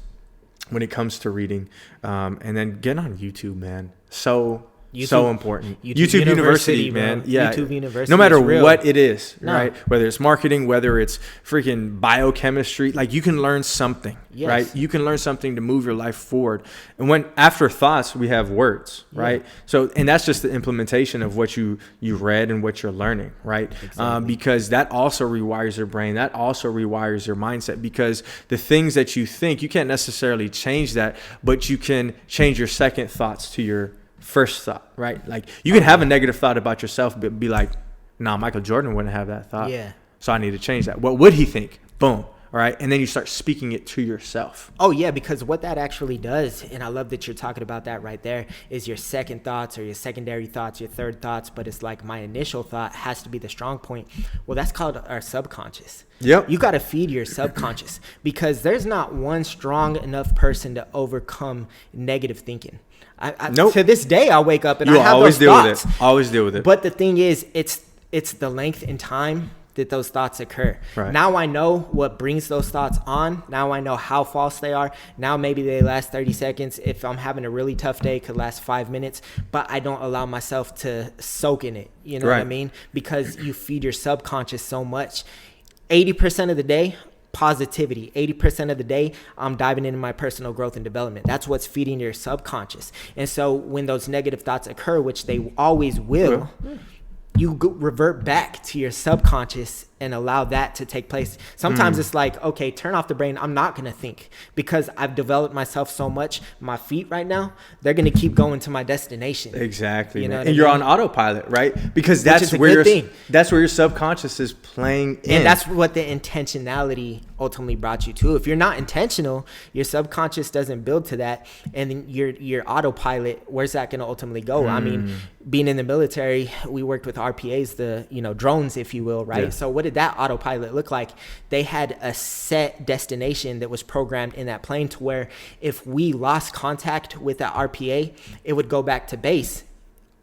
Speaker 1: when it comes to reading. And then get on YouTube, man. So important. YouTube University, man. Yeah.
Speaker 2: YouTube University.
Speaker 1: No matter what it is, right? Whether it's marketing, whether it's freaking biochemistry, like you can learn something, right? You can learn something to move your life forward. And after thoughts, we have words, right? So, and that's just the implementation of what you read and what you're learning, right? Exactly. Because that also rewires your brain. That also rewires your mindset because the things that you think, you can't necessarily change that, but you can change your second thoughts to your first thought, right? Like you can have a negative thought about yourself, but be like, nah, Michael Jordan wouldn't have that thought. Yeah. So I need to change that. What would he think? Boom. All right. And then you start speaking it to yourself.
Speaker 2: Oh, yeah. Because what that actually does, and I love that you're talking about that right there, is your second thoughts or your secondary thoughts, your third thoughts. But it's like my initial thought has to be the strong point. Well, that's called our subconscious.
Speaker 1: Yep.
Speaker 2: You got to feed your subconscious because there's not one strong enough person to overcome negative thinking.
Speaker 1: Nope.
Speaker 2: To this day, I wake up and I have
Speaker 1: always
Speaker 2: those thoughts.
Speaker 1: Always deal with it.
Speaker 2: But the thing is, it's the length in time that those thoughts occur. Right. Now I know what brings those thoughts on. Now I know how false they are. Now maybe they last 30 seconds. If I'm having a really tough day, it could last 5 minutes. But I don't allow myself to soak in it. You know what I mean? Because you feed your subconscious so much. 80% of the day, positivity. 80% of the day, I'm diving into my personal growth and development. That's what's feeding your subconscious. And so when those negative thoughts occur, which they always will, you revert back to your subconscious and allow that to take place. Sometimes it's like, okay, turn off the brain. I'm not going to think because I've developed myself so much. My feet right now, they're going to keep going to my destination.
Speaker 1: Exactly. You know and you're on autopilot, right? Because that's where your subconscious is playing in.
Speaker 2: And that's what the intentionality ultimately brought you to. If you're not intentional, your subconscious doesn't build to that. And then your autopilot, where's that going to ultimately go? I mean, being in the military, we worked with RPAs, the drones, if you will, right? Yeah. So what did that autopilot look like? They had a set destination that was programmed in that plane to where if we lost contact with that RPA, it would go back to base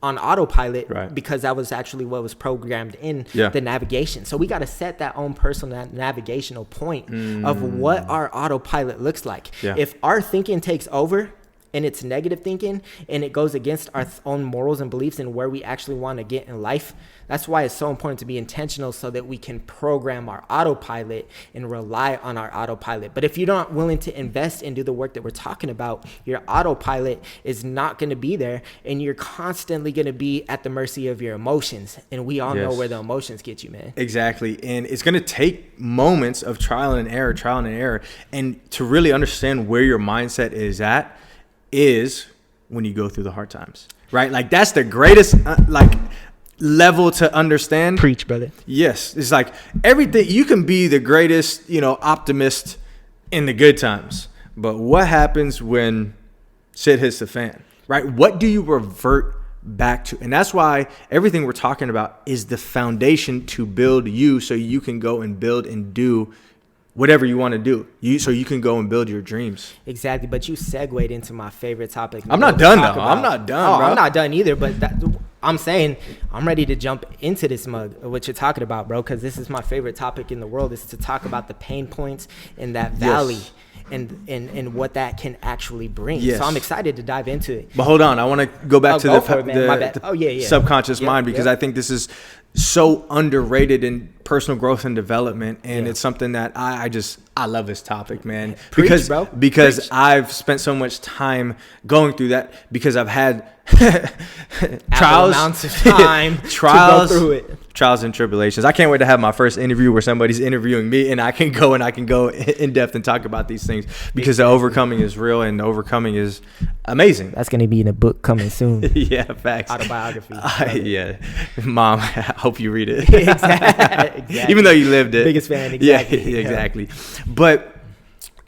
Speaker 2: on autopilot because that was actually what was programmed in the navigation. So we got to set that own personal navigational point of what our autopilot looks like. Yeah. If our thinking takes over and it's negative thinking, and it goes against our own morals and beliefs and where we actually want to get in life. That's why it's so important to be intentional so that we can program our autopilot and rely on our autopilot. But if you're not willing to invest and do the work that we're talking about, your autopilot is not going to be there, and you're constantly going to be at the mercy of your emotions. And we all know where the emotions get you, man.
Speaker 1: Exactly. And it's going to take moments of trial and error. And to really understand where your mindset is at is when you go through the hard times, right? Like that's the greatest, level to understand.
Speaker 2: Preach, brother.
Speaker 1: Yes. It's like everything, you can be the greatest, optimist in the good times, but what happens when shit hits the fan, right? What do you revert back to? And that's why everything we're talking about is the foundation to build you so you can go and build and do whatever you want to do, so you can go and build your dreams.
Speaker 2: Exactly. But you segued into my favorite topic.
Speaker 1: I'm not done, though. I'm not done, bro.
Speaker 2: I'm not done either, but I'm saying I'm ready to jump into this mug, what you're talking about, bro, because this is my favorite topic in the world, is to talk about the pain points in that valley. Yes. And what that can actually bring. Yes. So I'm excited to dive into it.
Speaker 1: But hold on, I want to go back to the subconscious mind, because I think this is so underrated in personal growth and development, and it's something that I love this topic, man. Because I've spent so much time going through that, because I've had trials,
Speaker 2: amounts of time to go through it.
Speaker 1: Trials and tribulations. I can't wait to have my first interview where somebody's interviewing me, and I can go in depth and talk about these things, because the overcoming is real and the overcoming is amazing.
Speaker 2: That's going to be in a book coming soon.
Speaker 1: Yeah, facts.
Speaker 2: Autobiography.
Speaker 1: Yeah. Mom, I hope you read it.
Speaker 2: Exactly.
Speaker 1: Even though you lived it.
Speaker 2: Biggest fan. Exactly.
Speaker 1: Yeah, exactly. But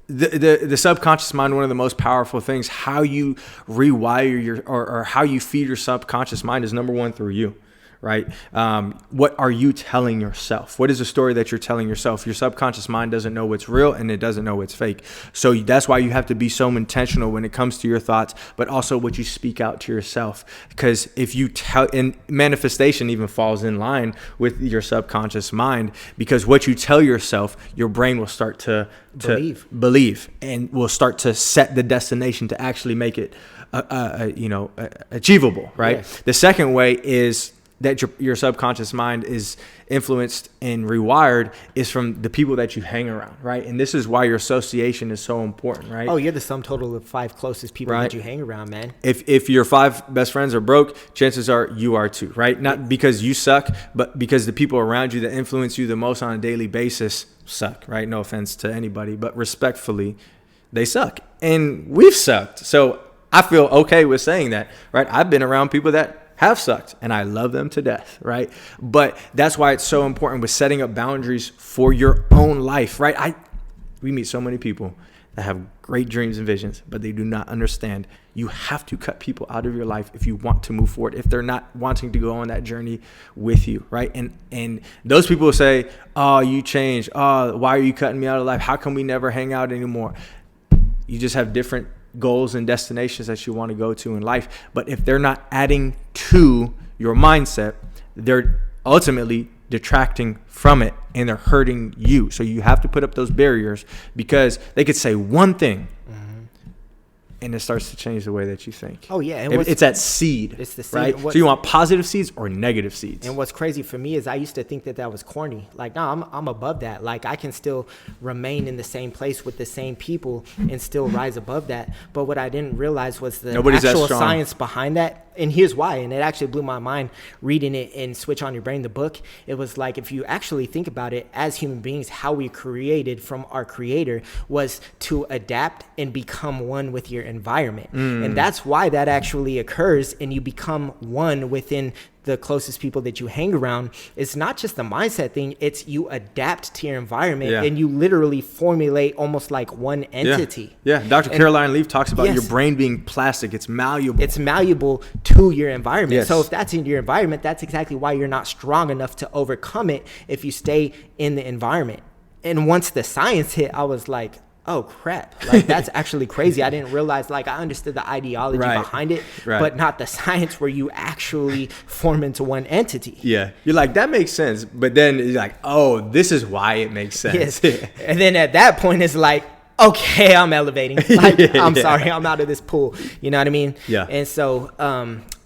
Speaker 1: the subconscious mind, one of the most powerful things, how you rewire or how you feed your subconscious mind, is number one, through you. Right? What are you telling yourself? What is the story that you're telling yourself? Your subconscious mind doesn't know what's real, and it doesn't know what's fake. So that's why you have to be so intentional when it comes to your thoughts, but also what you speak out to yourself. Because if you and manifestation even falls in line with your subconscious mind, because what you tell yourself, your brain will start to believe and will start to set the destination to actually make it achievable. Right? Yes. The second way is that your subconscious mind is influenced and rewired is from the people that you hang around, right? And this is why your association is so important, right?
Speaker 2: Oh, you're the sum total of 5 closest people that you hang around, man.
Speaker 1: If your 5 best friends are broke, chances are you are too, right? Not because you suck, but because the people around you that influence you the most on a daily basis suck, right? No offense to anybody, but respectfully, they suck. And we've sucked. So I feel okay with saying that, right? I've been around people that have sucked, and I love them to death, right? But that's why it's so important with setting up boundaries for your own life, right? We meet so many people that have great dreams and visions, but they do not understand you have to cut people out of your life if you want to move forward, if they're not wanting to go on that journey with you, right? And those people will say, oh, you changed. Oh, why are you cutting me out of life? How come we never hang out anymore? You just have different goals and destinations that you want to go to in life. But if they're not adding to your mindset, they're ultimately detracting from it, and they're hurting you. So you have to put up those barriers, because they could say one thing and it starts to change the way that you think.
Speaker 2: Oh, yeah.
Speaker 1: And it's that seed. It's the seed. Right? So you want positive seeds or negative seeds.
Speaker 2: And what's crazy for me is I used to think that was corny. Like, no, I'm above that. Like, I can still remain in the same place with the same people and still rise above that. But what I didn't realize was the actual science behind that. And here's why. And it actually blew my mind reading it in Switch on Your Brain, the book. It was like, if you actually think about it, as human beings, how we created from our creator was to adapt and become one with your environment. And that's why that actually occurs, and you become one within the closest people that you hang around. It's not just the mindset thing, it's you adapt to your environment and you literally formulate almost like one entity.
Speaker 1: Yeah. Dr. Caroline Leaf talks about your brain being plastic. It's malleable.
Speaker 2: It's malleable to your environment. Yes. So if that's in your environment, that's exactly why you're not strong enough to overcome it if you stay in the environment. And once the science hit, I was like, oh crap, like that's actually crazy. I didn't realize, like, I understood the ideology behind it, but not the science where you actually form into one entity.
Speaker 1: Yeah. You're like, that makes sense. But then you're like, oh, this is why it makes sense.
Speaker 2: Yes. And then at that point, it's like, okay, I'm elevating. Like, I'm sorry, I'm out of this pool. You know what I mean?
Speaker 1: Yeah.
Speaker 2: And so,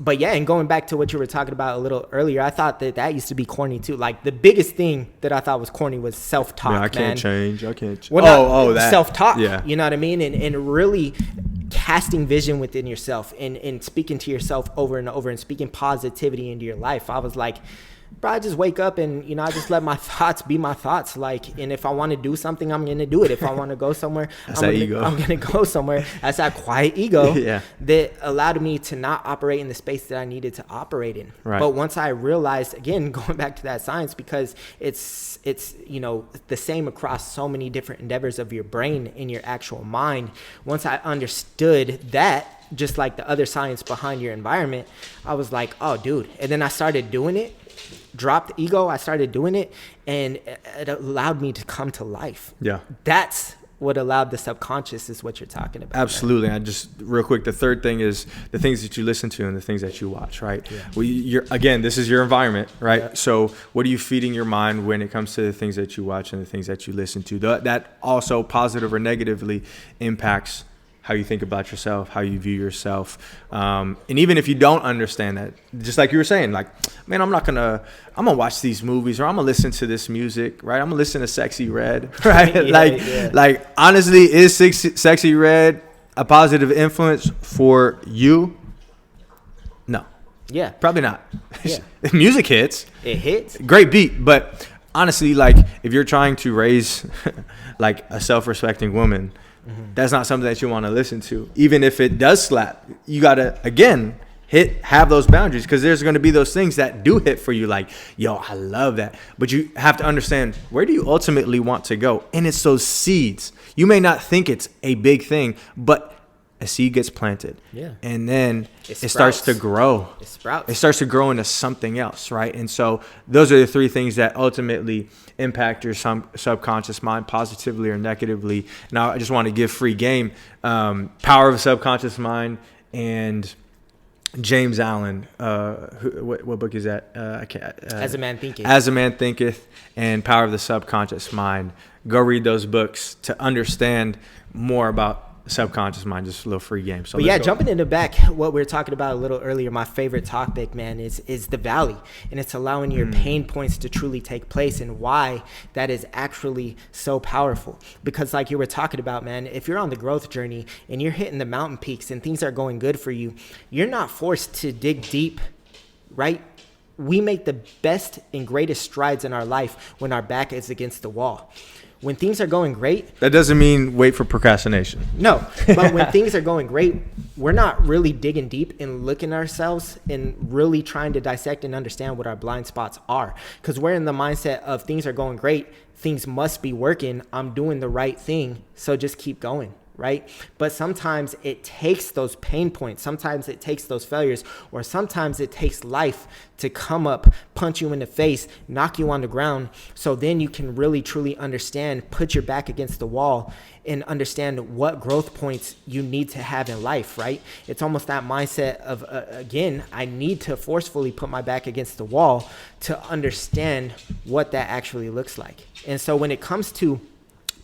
Speaker 2: but yeah, and going back to what you were talking about a little earlier, I thought that used to be corny too. Like the biggest thing that I thought was corny was self-talk. Man,
Speaker 1: I can't change.
Speaker 2: Well, that self-talk.
Speaker 1: Yeah.
Speaker 2: You know what I mean? And really casting vision within yourself and speaking to yourself over and over and speaking positivity into your life. I was like, bro, I just wake up and, you know, I just let my thoughts be my thoughts. Like, and if I want to do something, I'm going to do it. If I want to go somewhere, I'm going to go somewhere. That's that quiet ego that allowed me to not operate in the space that I needed to operate in.
Speaker 1: Right.
Speaker 2: But once I realized, again, going back to that science, because it's, you know, the same across so many different endeavors of your brain in your actual mind. Once I understood that, just like the other science behind your environment, I was like, oh, dude. And then I started doing it. Dropped the ego, I started doing it, and it allowed me to come to life. Yeah. That's what allowed the subconscious, is what you're talking about.
Speaker 1: Absolutely. I just, real quick, the third thing is the things that you listen to and the things that you watch, right? Yeah. Again, this is your environment, right? Yeah. So what are you feeding your mind when it comes to the things that you watch and the things that you listen to? That also positive or negatively impacts how you think about yourself, how you view yourself. And even if you don't understand that, just like you were saying, like, man, I'm gonna watch these movies, or I'm gonna listen to this music, right? I'm gonna listen to Sexy Red, right? Like, honestly, is Sexy Red a positive influence for you? No.
Speaker 2: Yeah.
Speaker 1: Probably not.
Speaker 2: Yeah.
Speaker 1: Music hits.
Speaker 2: It hits.
Speaker 1: Great beat, but honestly, like, if you're trying to raise like a self-respecting woman, that's not something that you want to listen to. Even if it does slap, you got to, again, have those boundaries, because there's going to be those things that do hit for you, like, yo, I love that. But you have to understand, where do you ultimately want to go? And it's those seeds. You may not think it's a big thing, but a seed gets planted. Yeah. And then it starts to grow. It sprouts. It starts to grow into something else, right? And so those are the three things that ultimately impact your subconscious mind, positively or negatively. Now, I just want to give free game. Power of the Subconscious Mind and James Allen. What book is that?
Speaker 2: As a Man Thinketh.
Speaker 1: As a Man Thinketh and Power of the Subconscious Mind. Go read those books to understand more about subconscious mind. Just a little free game. So,
Speaker 2: but yeah, jumping into back what we were talking about a little earlier, my favorite topic, man, is the valley, and it's allowing your pain points to truly take place, and why that is actually so powerful. Because like you were talking about, man, if you're on the growth journey and you're hitting the mountain peaks and things are going good for you, you're not forced to dig deep, right? We make the best and greatest strides in our life when our back is against the wall. When things are going great.
Speaker 1: That doesn't mean wait for procrastination.
Speaker 2: No, but when things are going great, we're not really digging deep and looking at ourselves and really trying to dissect and understand what our blind spots are. Because we're in the mindset of things are going great, things must be working, I'm doing the right thing, so just keep going. Right? But sometimes it takes those pain points. Sometimes it takes those failures, or sometimes it takes life to come up, punch you in the face, knock you on the ground. So then you can really, truly understand, put your back against the wall and understand what growth points you need to have in life, right? It's almost that mindset of, again, I need to forcefully put my back against the wall to understand what that actually looks like. And so when it comes to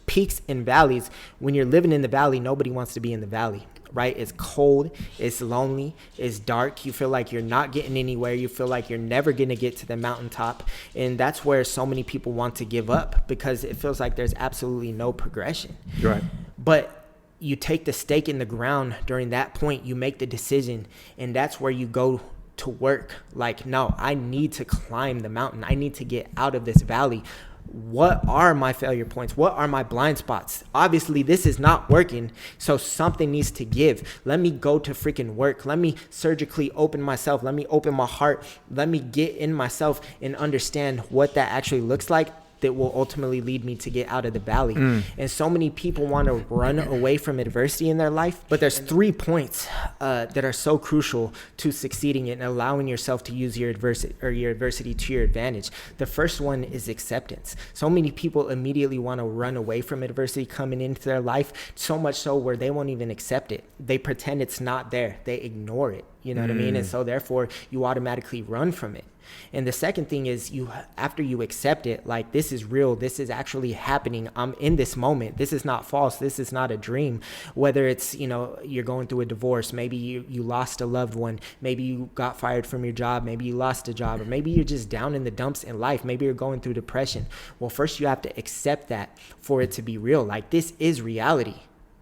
Speaker 2: peaks and valleys, when you're living in the valley, nobody wants to be in the valley, right? It's cold, it's lonely, it's dark. You feel like you're not getting anywhere. You feel like you're never going to get to the mountaintop. And that's where so many people want to give up, because it feels like there's absolutely no progression. Right. But you take the stake in the ground during that point, you make the decision, and that's where you go to work. Like, no, I need to climb the mountain. I need to get out of this valley. What are my failure points? What are my blind spots? Obviously, this is not working, so something needs to give. Let me go to freaking work. Let me surgically open myself. Let me open my heart. Let me get in myself and understand what that actually looks like, that will ultimately lead me to get out of the valley. And so many people want to run away from adversity in their life, but there's 3 points that are so crucial to succeeding and allowing yourself to use your adversity to your advantage. The first one is acceptance. So many people immediately want to run away from adversity coming into their life, so much so where they won't even accept it. They pretend it's not there. They ignore it. You know what I mean? And so therefore you automatically run from it. And the second thing is after you accept it, like, this is real, this is actually happening, I'm in this moment, this is not false, this is not a dream. Whether it's, you're going through a divorce, maybe you lost a loved one, maybe you got fired from your job, maybe you lost a job, or maybe you're just down in the dumps in life, maybe you're going through depression. Well, first you have to accept that for it to be real. Like, this is reality.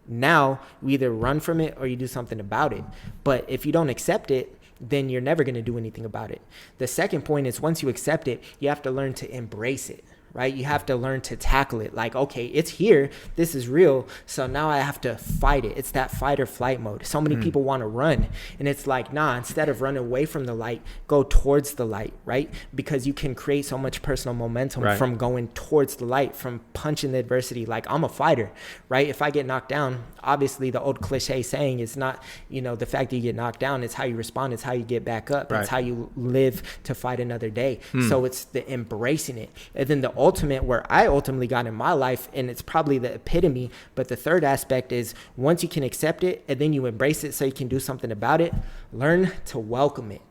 Speaker 2: Now you either run from it or you do something about it. But if you don't accept it, then you're never going to do anything about it. The second point is, once you accept it, you have to learn to embrace it, right? You have to learn to tackle it. Like, okay, it's here. This is real. So now I have to fight it. It's that fight or flight mode. So many people want to run. And it's like, nah, instead of running away from the light, go towards the light, right? Because you can create so much personal momentum from going towards the light, from punching the adversity. Like, I'm a fighter, right? If I get knocked down, obviously the old cliche saying is not, the fact that you get knocked down, it's how you respond. It's how you get back up. It's how you live to fight another day. So it's the embracing it. And then the ultimate, where I ultimately got in my life, and it's probably the epitome, but the third aspect is, once you can accept it and then you embrace it so you can do something about it, learn to welcome it.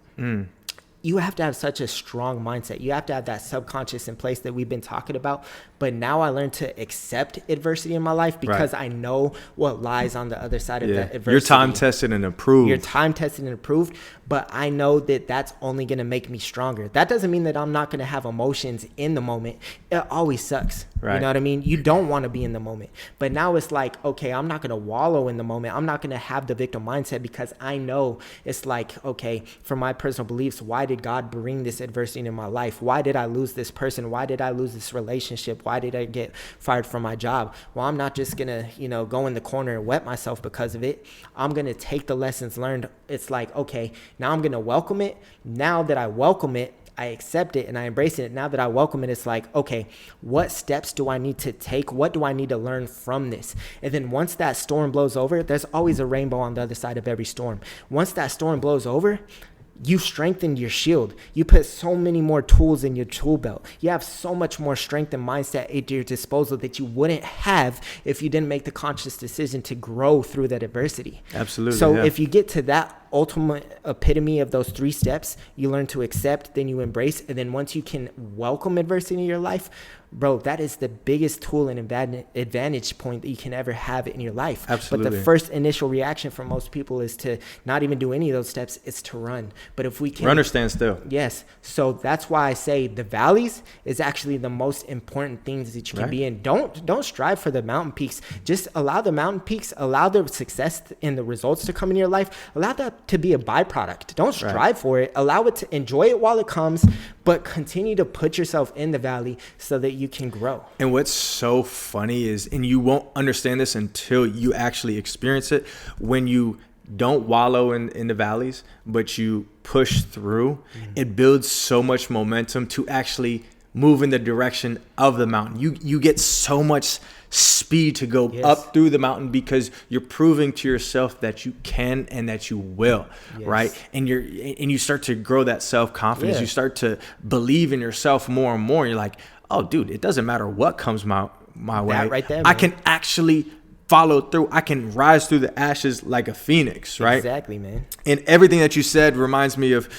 Speaker 2: You have to have such a strong mindset. You have to have that subconscious in place that we've been talking about. But now I learned to accept adversity in my life because I know what lies on the other side of that adversity.
Speaker 1: You're time tested and approved.
Speaker 2: You're time tested and approved. But I know that that's only going to make me stronger. That doesn't mean that I'm not going to have emotions in the moment. It always sucks. You know what I mean? You don't want to be in the moment. But now it's like, okay, I'm not going to wallow in the moment. I'm not going to have the victim mindset, because I know it's like, okay, for my personal beliefs, why did God bring this adversity in my life? Why did I lose this person? Why did I lose this relationship? Why did I get fired from my job? Well, I'm not just going to, go in the corner and wet myself because of it. I'm going to take the lessons learned. It's like, okay, now I'm going to welcome it. Now that I welcome it, I accept it and I embrace it. Now that I welcome it, it's like, okay, what steps do I need to take? What do I need to learn from this? And then once that storm blows over, there's always a rainbow on the other side of every storm. Once that storm blows over, you strengthened your shield. You put so many more tools in your tool belt. You have so much more strength and mindset at your disposal that you wouldn't have if you didn't make the conscious decision to grow through that adversity.
Speaker 1: Absolutely.
Speaker 2: So if you get to that ultimate epitome of those 3 steps, you learn to accept, then you embrace, and then once you can welcome adversity in your life, bro, that is the biggest tool and advantage point that you can ever have in your life.
Speaker 1: Absolutely.
Speaker 2: But the first initial reaction for most people is to not even do any of those steps. It's to run. But if we can
Speaker 1: run or stand still.
Speaker 2: Yes. So that's why I say the valleys is actually the most important things that you can be in. Don't strive for the mountain peaks. Just allow the mountain peaks, allow the success and the results to come in your life. Allow that to be a byproduct. Don't strive for it. Allow it to enjoy it while it comes, but continue to put yourself in the valley so that you can grow.
Speaker 1: And what's so funny is, and you won't understand this until you actually experience it, when you don't wallow in the valleys, but you push through, it builds so much momentum to actually move in the direction of the mountain. You get so much speed to go up through the mountain because you're proving to yourself that you can and that you will, right? And you start to grow that self-confidence. You start to believe in yourself more and more. You're like, oh, dude, it doesn't matter what comes my way.
Speaker 2: That right there, man.
Speaker 1: I can actually follow through. I can rise through the ashes like a phoenix, right?
Speaker 2: Exactly, man.
Speaker 1: And everything that you said reminds me of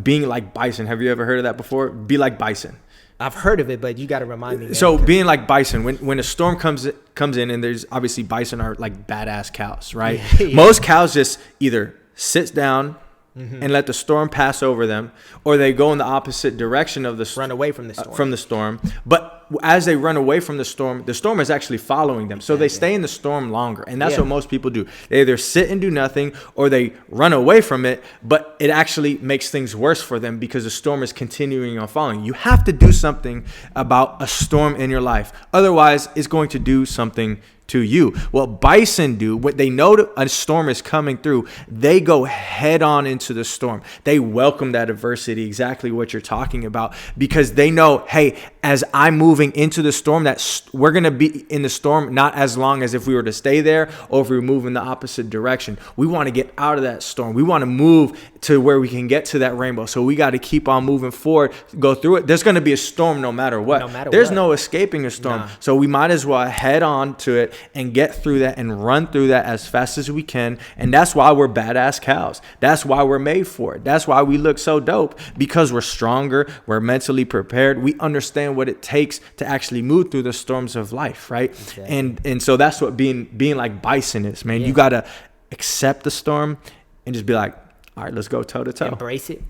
Speaker 1: being like bison. Have you ever heard of that before? Be like bison.
Speaker 2: I've heard of it, but you got to remind me. Man,
Speaker 1: so being like bison, when a storm comes in, and there's obviously bison are like badass cows, right? Most cows just either sit down and let the storm pass over them, or they go in the opposite direction of the
Speaker 2: run away from the storm.
Speaker 1: But as they run away from the storm is actually following them. So they stay in the storm longer. And that's what most people do. They either sit and do nothing, or they run away from it, but it actually makes things worse for them because the storm is continuing on following. You have to do something about a storm in your life. Otherwise, it's going to do something to you. What bison do, when they know a storm is coming through, they go head on into the storm. They welcome that adversity, exactly what you're talking about, because they know, hey, as I'm moving into the storm, we're going to be in the storm not as long as if we were to stay there or if we move in the opposite direction. We want to get out of that storm. We want to move to where we can get to that rainbow. So we got to keep on moving forward, go through it. There's going to be a storm no matter what. There's no escaping a storm. Nah. So we might as well head on to it and get through that and run through that as fast as we can. And that's why we're badass cows. That's why we're made for it. That's why we look so dope, because we're stronger. We're mentally prepared. We understand what it takes to actually move through the storms of life, right? Exactly. And so that's what being like bison is, man. Yeah. You got to accept the storm and just be like, all right, let's go toe to toe.
Speaker 2: Embrace it.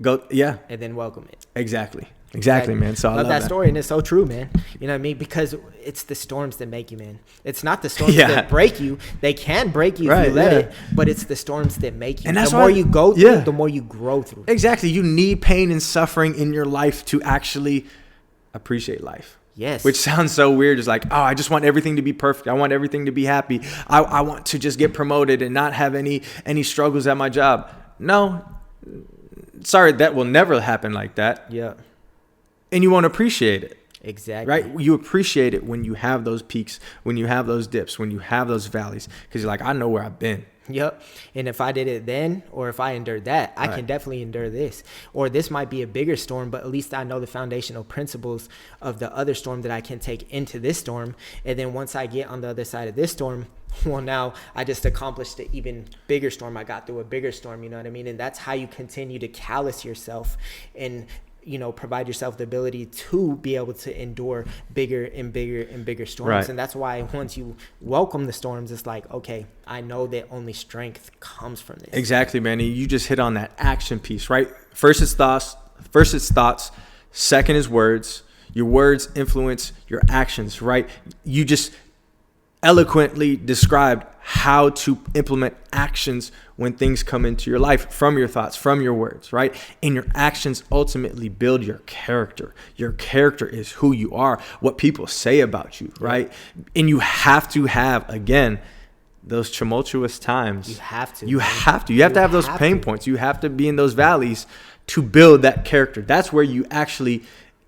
Speaker 1: Go, yeah.
Speaker 2: And then welcome it.
Speaker 1: Exactly, man. So I love that
Speaker 2: story, and it's so true, man. You know what I mean? Because it's the storms that make you, man. It's not the storms that break you. They can break you if you let it, but it's the storms that make you. And that's the more you go through, the more you grow through.
Speaker 1: Exactly. You need pain and suffering in your life to actually appreciate life.
Speaker 2: Yes.
Speaker 1: Which sounds so weird. It's like, oh, I just want everything to be perfect. I want everything to be happy. I want to just get promoted and not have any struggles at my job. No. Sorry, that will never happen like that.
Speaker 2: Yeah.
Speaker 1: And you won't appreciate it.
Speaker 2: Exactly.
Speaker 1: Right? You appreciate it when you have those peaks, when you have those dips, when you have those valleys, because you're like, I know where I've been.
Speaker 2: Yep. And if I did it then, or if I endured that, I can definitely endure this. Or this might be a bigger storm, but at least I know the foundational principles of the other storm that I can take into this storm. And then once I get on the other side of this storm, well, now I just accomplished an even bigger storm. I got through a bigger storm, you know what I mean? And that's how you continue to callous yourself and, you know, provide yourself the ability to be able to endure bigger and bigger and bigger storms. Right. And that's why once you welcome the storms, it's like, okay, I know that only strength comes from this.
Speaker 1: Exactly, man. You just hit on that action piece, right? First it's thoughts. Second is words. Your words influence your actions, right? You just eloquently described how to implement actions when things come into your life from your thoughts, from your words, right? And your actions ultimately build your character. Your character is who you are, what people say about you, right? And you have to have, again, those tumultuous times.
Speaker 2: You have to.
Speaker 1: You have to have those pain points. You have to be in those valleys to build that character. That's where you actually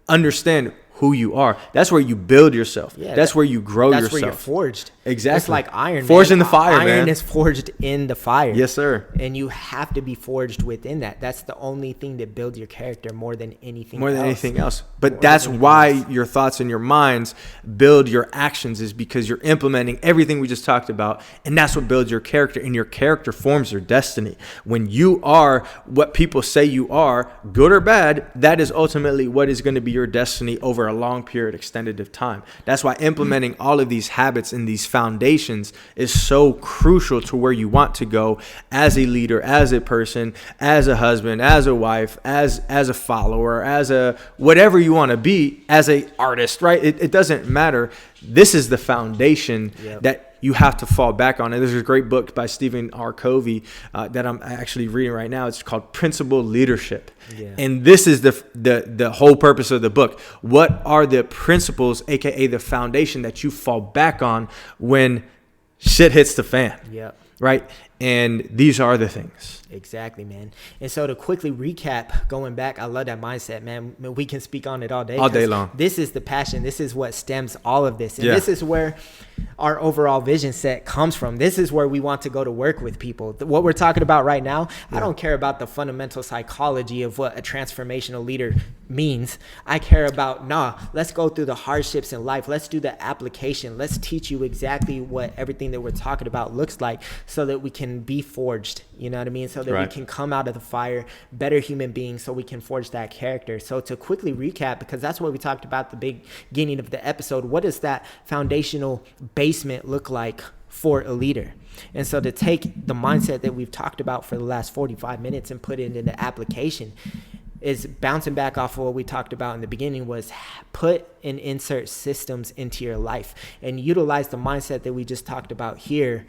Speaker 1: understand who you are. That's where you build yourself. Yeah, that's where you grow yourself. That's where you're
Speaker 2: forged.
Speaker 1: Exactly.
Speaker 2: It's like iron.
Speaker 1: Forged in the fire, man.
Speaker 2: Iron is forged in the fire.
Speaker 1: Yes, sir.
Speaker 2: And you have to be forged within that. That's the only thing that builds your character more than anything else.
Speaker 1: More than anything else. But that's why your thoughts and your minds build your actions, is because you're implementing everything we just talked about. And that's what builds your character. And your character forms your destiny. When you are what people say you are, good or bad, that is ultimately what is going to be your destiny over a long period, extended of time. That's why implementing all of these habits and these foundations is so crucial to where you want to go as a leader, as a person, as a husband, as a wife, as a follower, as a whatever you want to be, as a artist, right? It doesn't matter. This is the foundation that you have to fall back on. And there's a great book by Stephen R. Covey that I'm actually reading right now. It's called Principled Leadership. Yeah. And this is the whole purpose of the book. What are the principles, aka the foundation that you fall back on when shit hits the fan?
Speaker 2: Yeah.
Speaker 1: Right? And these are the things.
Speaker 2: Exactly, man. And so to quickly recap, going back, I love that mindset, man. We can speak on it all day.
Speaker 1: All day long.
Speaker 2: This is the passion. This is what stems all of this. And this is where our overall vision set comes from. This is where we want to go to work with people. What we're talking about right now, I don't care about the fundamental psychology of what a transformational leader means. I care about, let's go through the hardships in life. Let's do the application. Let's teach you exactly what everything that we're talking about looks like so that we can be forged, you know what I mean? So that we can come out of the fire better human beings, so we can forge that character. So to quickly recap, because that's what we talked about at the beginning of the episode, what does that foundational basement look like for a leader? And so to take the mindset that we've talked about for the last 45 minutes and put it into application is bouncing back off of what we talked about in the beginning, was put and insert systems into your life and utilize the mindset that we just talked about here,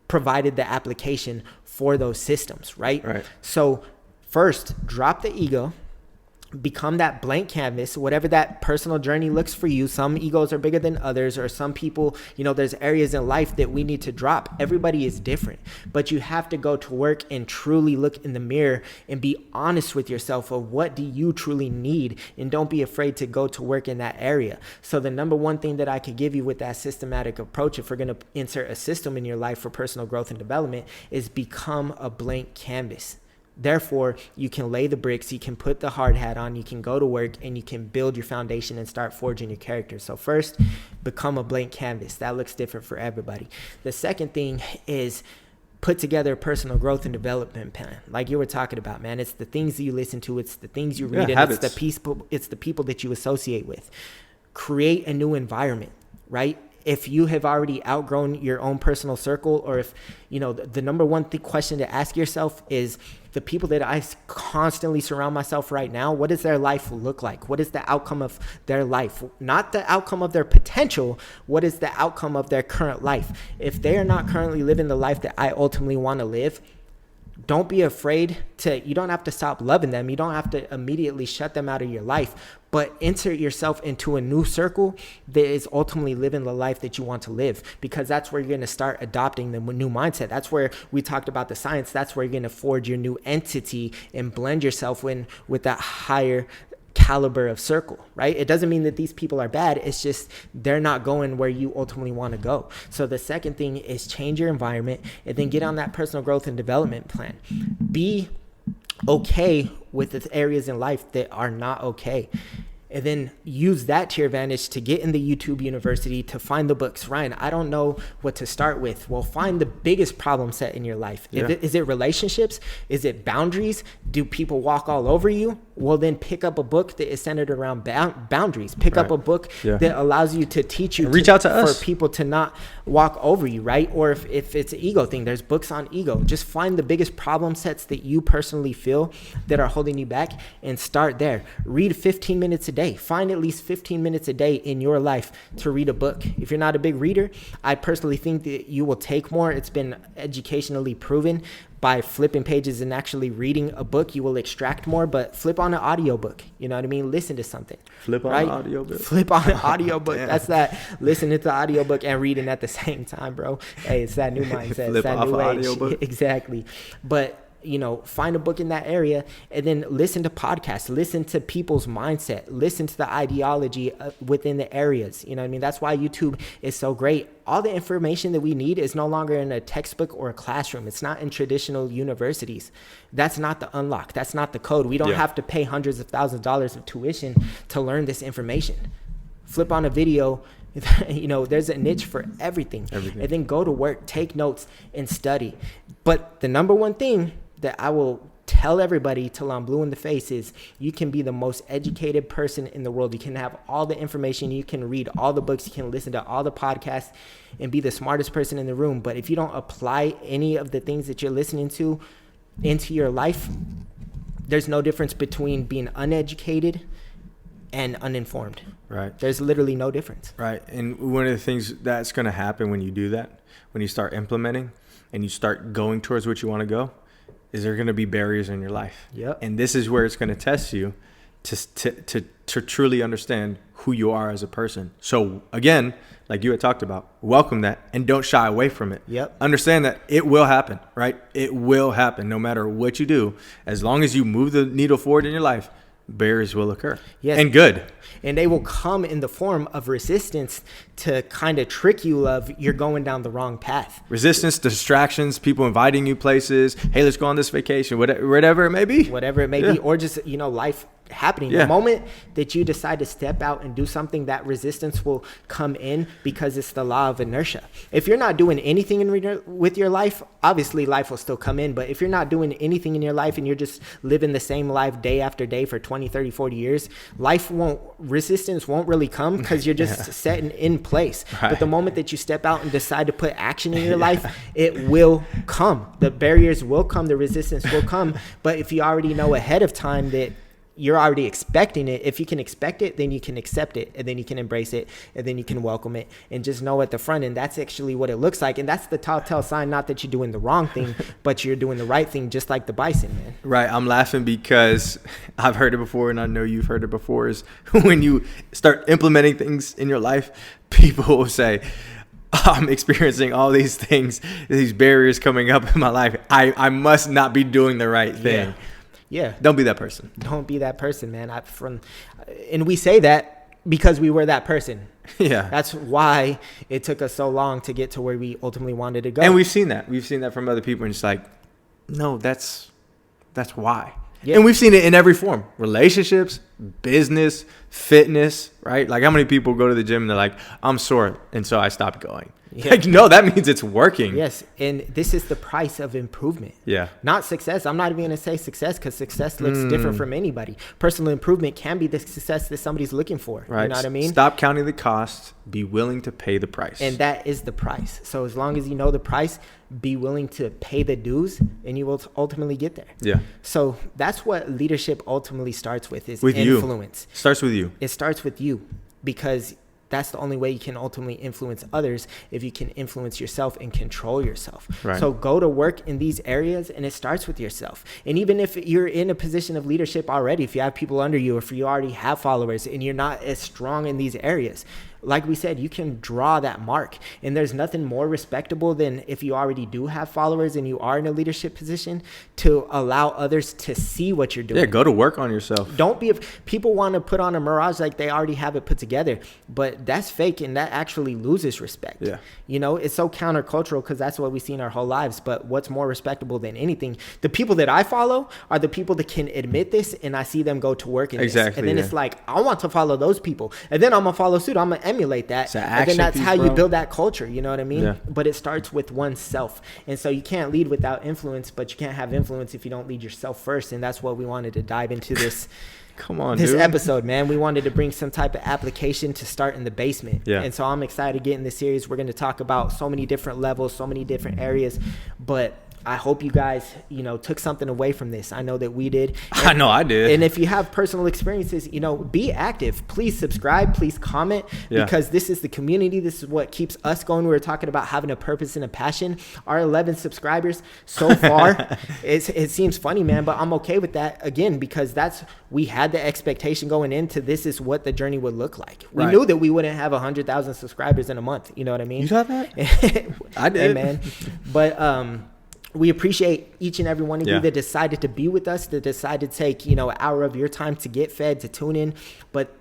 Speaker 2: provided the application for those systems, right?
Speaker 1: Right.
Speaker 2: So first, drop the ego, become that blank canvas, whatever that personal journey looks for you. Some egos are bigger than others, or some people, there's areas in life that we need to drop. Everybody is different, but you have to go to work and truly look in the mirror and be honest with yourself of what do you truly need, and don't be afraid to go to work in that area. So the number one thing that I could give you with that systematic approach, if we're going to insert a system in your life for personal growth and development, is become a blank canvas. Therefore, you can lay the bricks, you can put the hard hat on, you can go to work, and you can build your foundation and start forging your character. So first, become a blank canvas. That looks different for everybody. The second thing is put together a personal growth and development plan. Like you were talking about, man, it's the things that you listen to, it's the things you read, and it's the people that you associate with. Create a new environment, right? If you have already outgrown your own personal circle, or if, the number one question to ask yourself is, the people that I constantly surround myself right now, what does their life look like? What is the outcome of their life? Not the outcome of their potential. What is the outcome of their current life? If they are not currently living the life that I ultimately want to live, don't be afraid you don't have to stop loving them. You don't have to immediately shut them out of your life, but insert yourself into a new circle that is ultimately living the life that you want to live, because that's where you're going to start adopting the new mindset. That's where we talked about the science. That's where you're going to forge your new entity and blend yourself in with that higher caliber of circle, right? It doesn't mean that these people are bad. It's just they're not going where you ultimately want to go. So the second thing is change your environment, and then get on that personal growth and development plan. Be okay with the areas in life that are not okay. And then use that to your advantage to get in the YouTube University, to find the books. Ryan, I don't know what to start with. Well, find the biggest problem set in your life. Yeah. Is it relationships? Is it boundaries? Do people walk all over you? Well, then pick up a book that is centered around boundaries. Pick up a book that allows you to teach you.
Speaker 1: Reach out to us.
Speaker 2: For people to not walk over you, right? Or if it's an ego thing, there's books on ego. Just find the biggest problem sets that you personally feel that are holding you back, and start there. Read 15 minutes a day. Find at least 15 minutes a day in your life to read a book. If you're not a big reader, I personally think that you will take more. It's been educationally proven. By flipping pages and actually reading a book, you will extract more. But flip on an audiobook. You know what I mean? Listen to something.
Speaker 1: Flip on an audiobook.
Speaker 2: Flip on an audiobook. That's that. Listening to the audiobook and reading at the same time, bro. Hey, it's that new mindset.
Speaker 1: Flip
Speaker 2: it's that
Speaker 1: off
Speaker 2: new
Speaker 1: an
Speaker 2: age.
Speaker 1: audiobook.
Speaker 2: Exactly. But find a book in that area, and then listen to podcasts, listen to people's mindset, listen to the ideology within the areas. You know what I mean? That's why YouTube is so great. All the information that we need is no longer in a textbook or a classroom. It's not in traditional universities. That's not the unlock. That's not the code. We don't have to pay hundreds of thousands of dollars of tuition to learn this information. Flip on a video. There's a niche for everything. And then go to work, take notes, and study. But the number one thing that I will tell everybody till I'm blue in the face is, you can be the most educated person in the world. You can have all the information. You can read all the books. You can listen to all the podcasts and be the smartest person in the room. But if you don't apply any of the things that you're listening to into your life, there's no difference between being uneducated and uninformed.
Speaker 1: Right.
Speaker 2: There's literally no difference.
Speaker 1: Right. And one of the things that's going to happen when you do that, when you start implementing and you start going towards what you want to go, is there going to be barriers in your life.
Speaker 2: Yep.
Speaker 1: And this is where it's going to test you to truly understand who you are as a person. So again, like you had talked about, welcome that and don't shy away from it.
Speaker 2: Yep.
Speaker 1: Understand that it will happen, right? It will happen no matter what you do. As long as you move the needle forward in your life, barriers will occur.
Speaker 2: Yes.
Speaker 1: And good.
Speaker 2: And they will come in the form of resistance to kind of trick you of you're going down the wrong path.
Speaker 1: Resistance, distractions, people inviting you places. Hey, let's go on this vacation, whatever it may be.
Speaker 2: Whatever it may be, or just, life happening. The moment that you decide to step out and do something, that resistance will come in, because it's the law of inertia. If you're not doing anything with your life, obviously life will still come in. But if you're not doing anything in your life and you're just living the same life day after day for 20, 30, 40 years, resistance won't really come, because you're just setting in place. Right. But the moment that you step out and decide to put action in your life, it will come. The barriers will come, the resistance will come. But if you already know ahead of time that you're already expecting it. If you can expect it, then you can accept it, and then you can embrace it, and then you can welcome it, and just know at the front end, that's actually what it looks like. And that's the telltale sign, not that you're doing the wrong thing, but you're doing the right thing, just like the bison, man.
Speaker 1: Right. I'm laughing because I've heard it before, and I know you've heard it before, is when you start implementing things in your life, people will say, I'm experiencing all these things, these barriers coming up in my life. I must not be doing the right thing.
Speaker 2: Yeah.
Speaker 1: Don't be that person.
Speaker 2: Don't be that person, man. And we say that because we were that person.
Speaker 1: Yeah.
Speaker 2: That's why it took us so long to get to where we ultimately wanted to go.
Speaker 1: And we've seen that. We've seen that from other people. And it's like, no, that's why.
Speaker 2: Yeah.
Speaker 1: And we've seen it in every form. Relationships, business, fitness, right? Like how many people go to the gym and they're like, I'm sore, and so I stopped going. Yeah. Like, no, that means it's working.
Speaker 2: Yes, and this is the price of improvement.
Speaker 1: Yeah.
Speaker 2: Not success. I'm not even going to say success because success looks different from anybody. Personal improvement can be the success that somebody's looking for.
Speaker 1: Right.
Speaker 2: You know what I mean?
Speaker 1: Stop counting the cost. Be willing to pay the price.
Speaker 2: And that is the price. So as long as you know the price, be willing to pay the dues, and you will ultimately get there.
Speaker 1: Yeah.
Speaker 2: So that's what leadership ultimately starts with, is
Speaker 1: with
Speaker 2: influence.
Speaker 1: Starts with you.
Speaker 2: It starts with you, because that's the only way you can ultimately influence others, if you can influence yourself and control yourself.
Speaker 1: Right.
Speaker 2: So go to work in these areas, and it starts with yourself. And even if you're in a position of leadership already, if you have people under you, or if you already have followers and you're not as strong in these areas, like we said, you can draw that mark. And there's nothing more respectable than, if you already do have followers and you are in a leadership position, to allow others to see what you're doing.
Speaker 1: Yeah, go to work on yourself.
Speaker 2: Don't be, people want to put on a mirage like they already have it put together, but that's fake, and that actually loses respect.
Speaker 1: Yeah.
Speaker 2: You know, it's so countercultural, because that's what we've seen our whole lives. But what's more respectable than anything, the people that I follow are the people that can admit this, and I see them go to work in this. And then it's like, I want to follow those people, and then I'm gonna follow suit. I'm gonna emulate that, and then that's how you build that culture. You know what I mean?
Speaker 1: Yeah.
Speaker 2: But it starts with oneself. And so you can't lead without influence, but you can't have influence if you don't lead yourself first. And that's what we wanted to dive into this this episode, man. We wanted to bring some type of application to start in the basement.
Speaker 1: Yeah.
Speaker 2: And so I'm excited to get in this series. We're going to talk about so many different levels, so many different areas, but I hope you guys, took something away from this. I know that we did.
Speaker 1: I know I did.
Speaker 2: And if you have personal experiences, be active. Please subscribe. Please comment, because this is the community. This is what keeps us going. We were talking about having a purpose and a passion. Our 11 subscribers so far, it seems funny, man, but I'm okay with that, again, because we had the expectation going into this is what the journey would look like. We knew that we wouldn't have 100,000 subscribers in a month. You know what I mean?
Speaker 1: You thought that? I did.
Speaker 2: Hey, man. But we appreciate each and every one of you that decided to be with us, that decided to take, an hour of your time to get fed, to tune in. But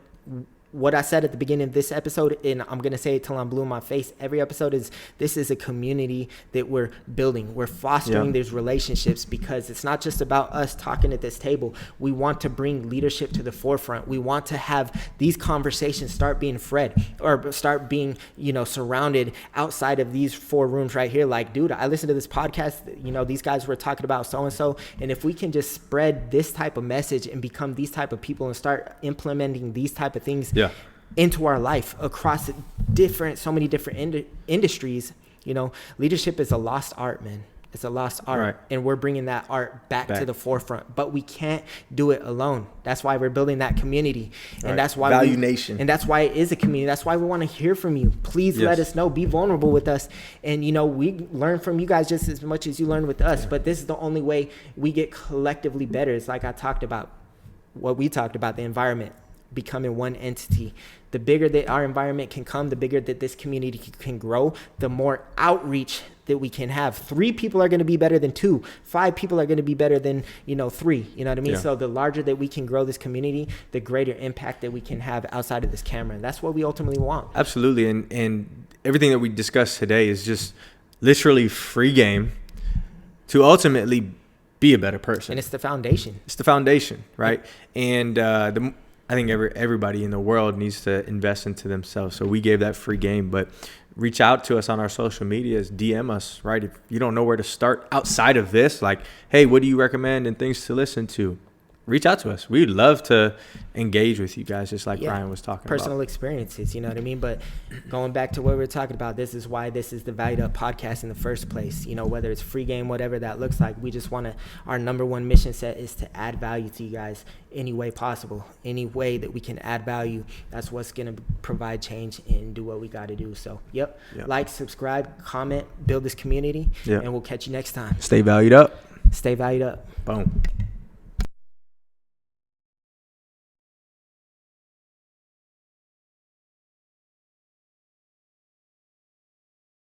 Speaker 2: what I said at the beginning of this episode, and I'm going to say it till I'm blue in my face, every episode is, this is a community that we're building. We're fostering these relationships, because it's not just about us talking at this table. We want to bring leadership to the forefront. We want to have these conversations start being start being, surrounded outside of these 4 rooms right here. Like, dude, I listened to this podcast, these guys were talking about so-and-so. And if we can just spread this type of message and become these type of people and start implementing these type of things into our life across so many different industries, leadership is a lost art, man. It's a lost art. Right. And we're bringing that art back to the forefront, but we can't do it alone. That's why we're building that community. And that's why
Speaker 1: Value Nation.
Speaker 2: And that's why it is a community. That's why we want to hear from you. Please let us know, be vulnerable with us. And, we learn from you guys just as much as you learn with us, but this is the only way we get collectively better. It's like what we talked about, the environment becoming one entity. The bigger that our environment can come, the bigger that this community can grow, the more outreach that we can have. 3 people are going to be better than 2. 5 people are going to be better than, 3. You know what I mean? Yeah. So the larger that we can grow this community, the greater impact that we can have outside of this camera. And that's what we ultimately want.
Speaker 1: Absolutely. And everything that we discussed today is just literally free game to ultimately be a better person.
Speaker 2: And it's the foundation.
Speaker 1: It's the foundation, right? And I think everybody in the world needs to invest into themselves. So we gave that free game, but reach out to us on our social medias, DM us, right? If you don't know where to start outside of this, like, hey, what do you recommend and things to listen to? reach out to us. We'd love to engage with you guys, just like Ryan was talking
Speaker 2: personal
Speaker 1: about.
Speaker 2: Experiences, you know what I mean? But going back to what we were talking about, this is why this is the Valued Up podcast in the first place. You know, whether it's free game, whatever that looks like, we just want to, our number one mission set is to add value to you guys any way possible. Any way that we can add value, that's what's going to provide change and do what we got to do. So, like, subscribe, comment, build this community, and we'll catch you next time.
Speaker 1: Stay valued up.
Speaker 2: Stay valued up.
Speaker 1: Boom.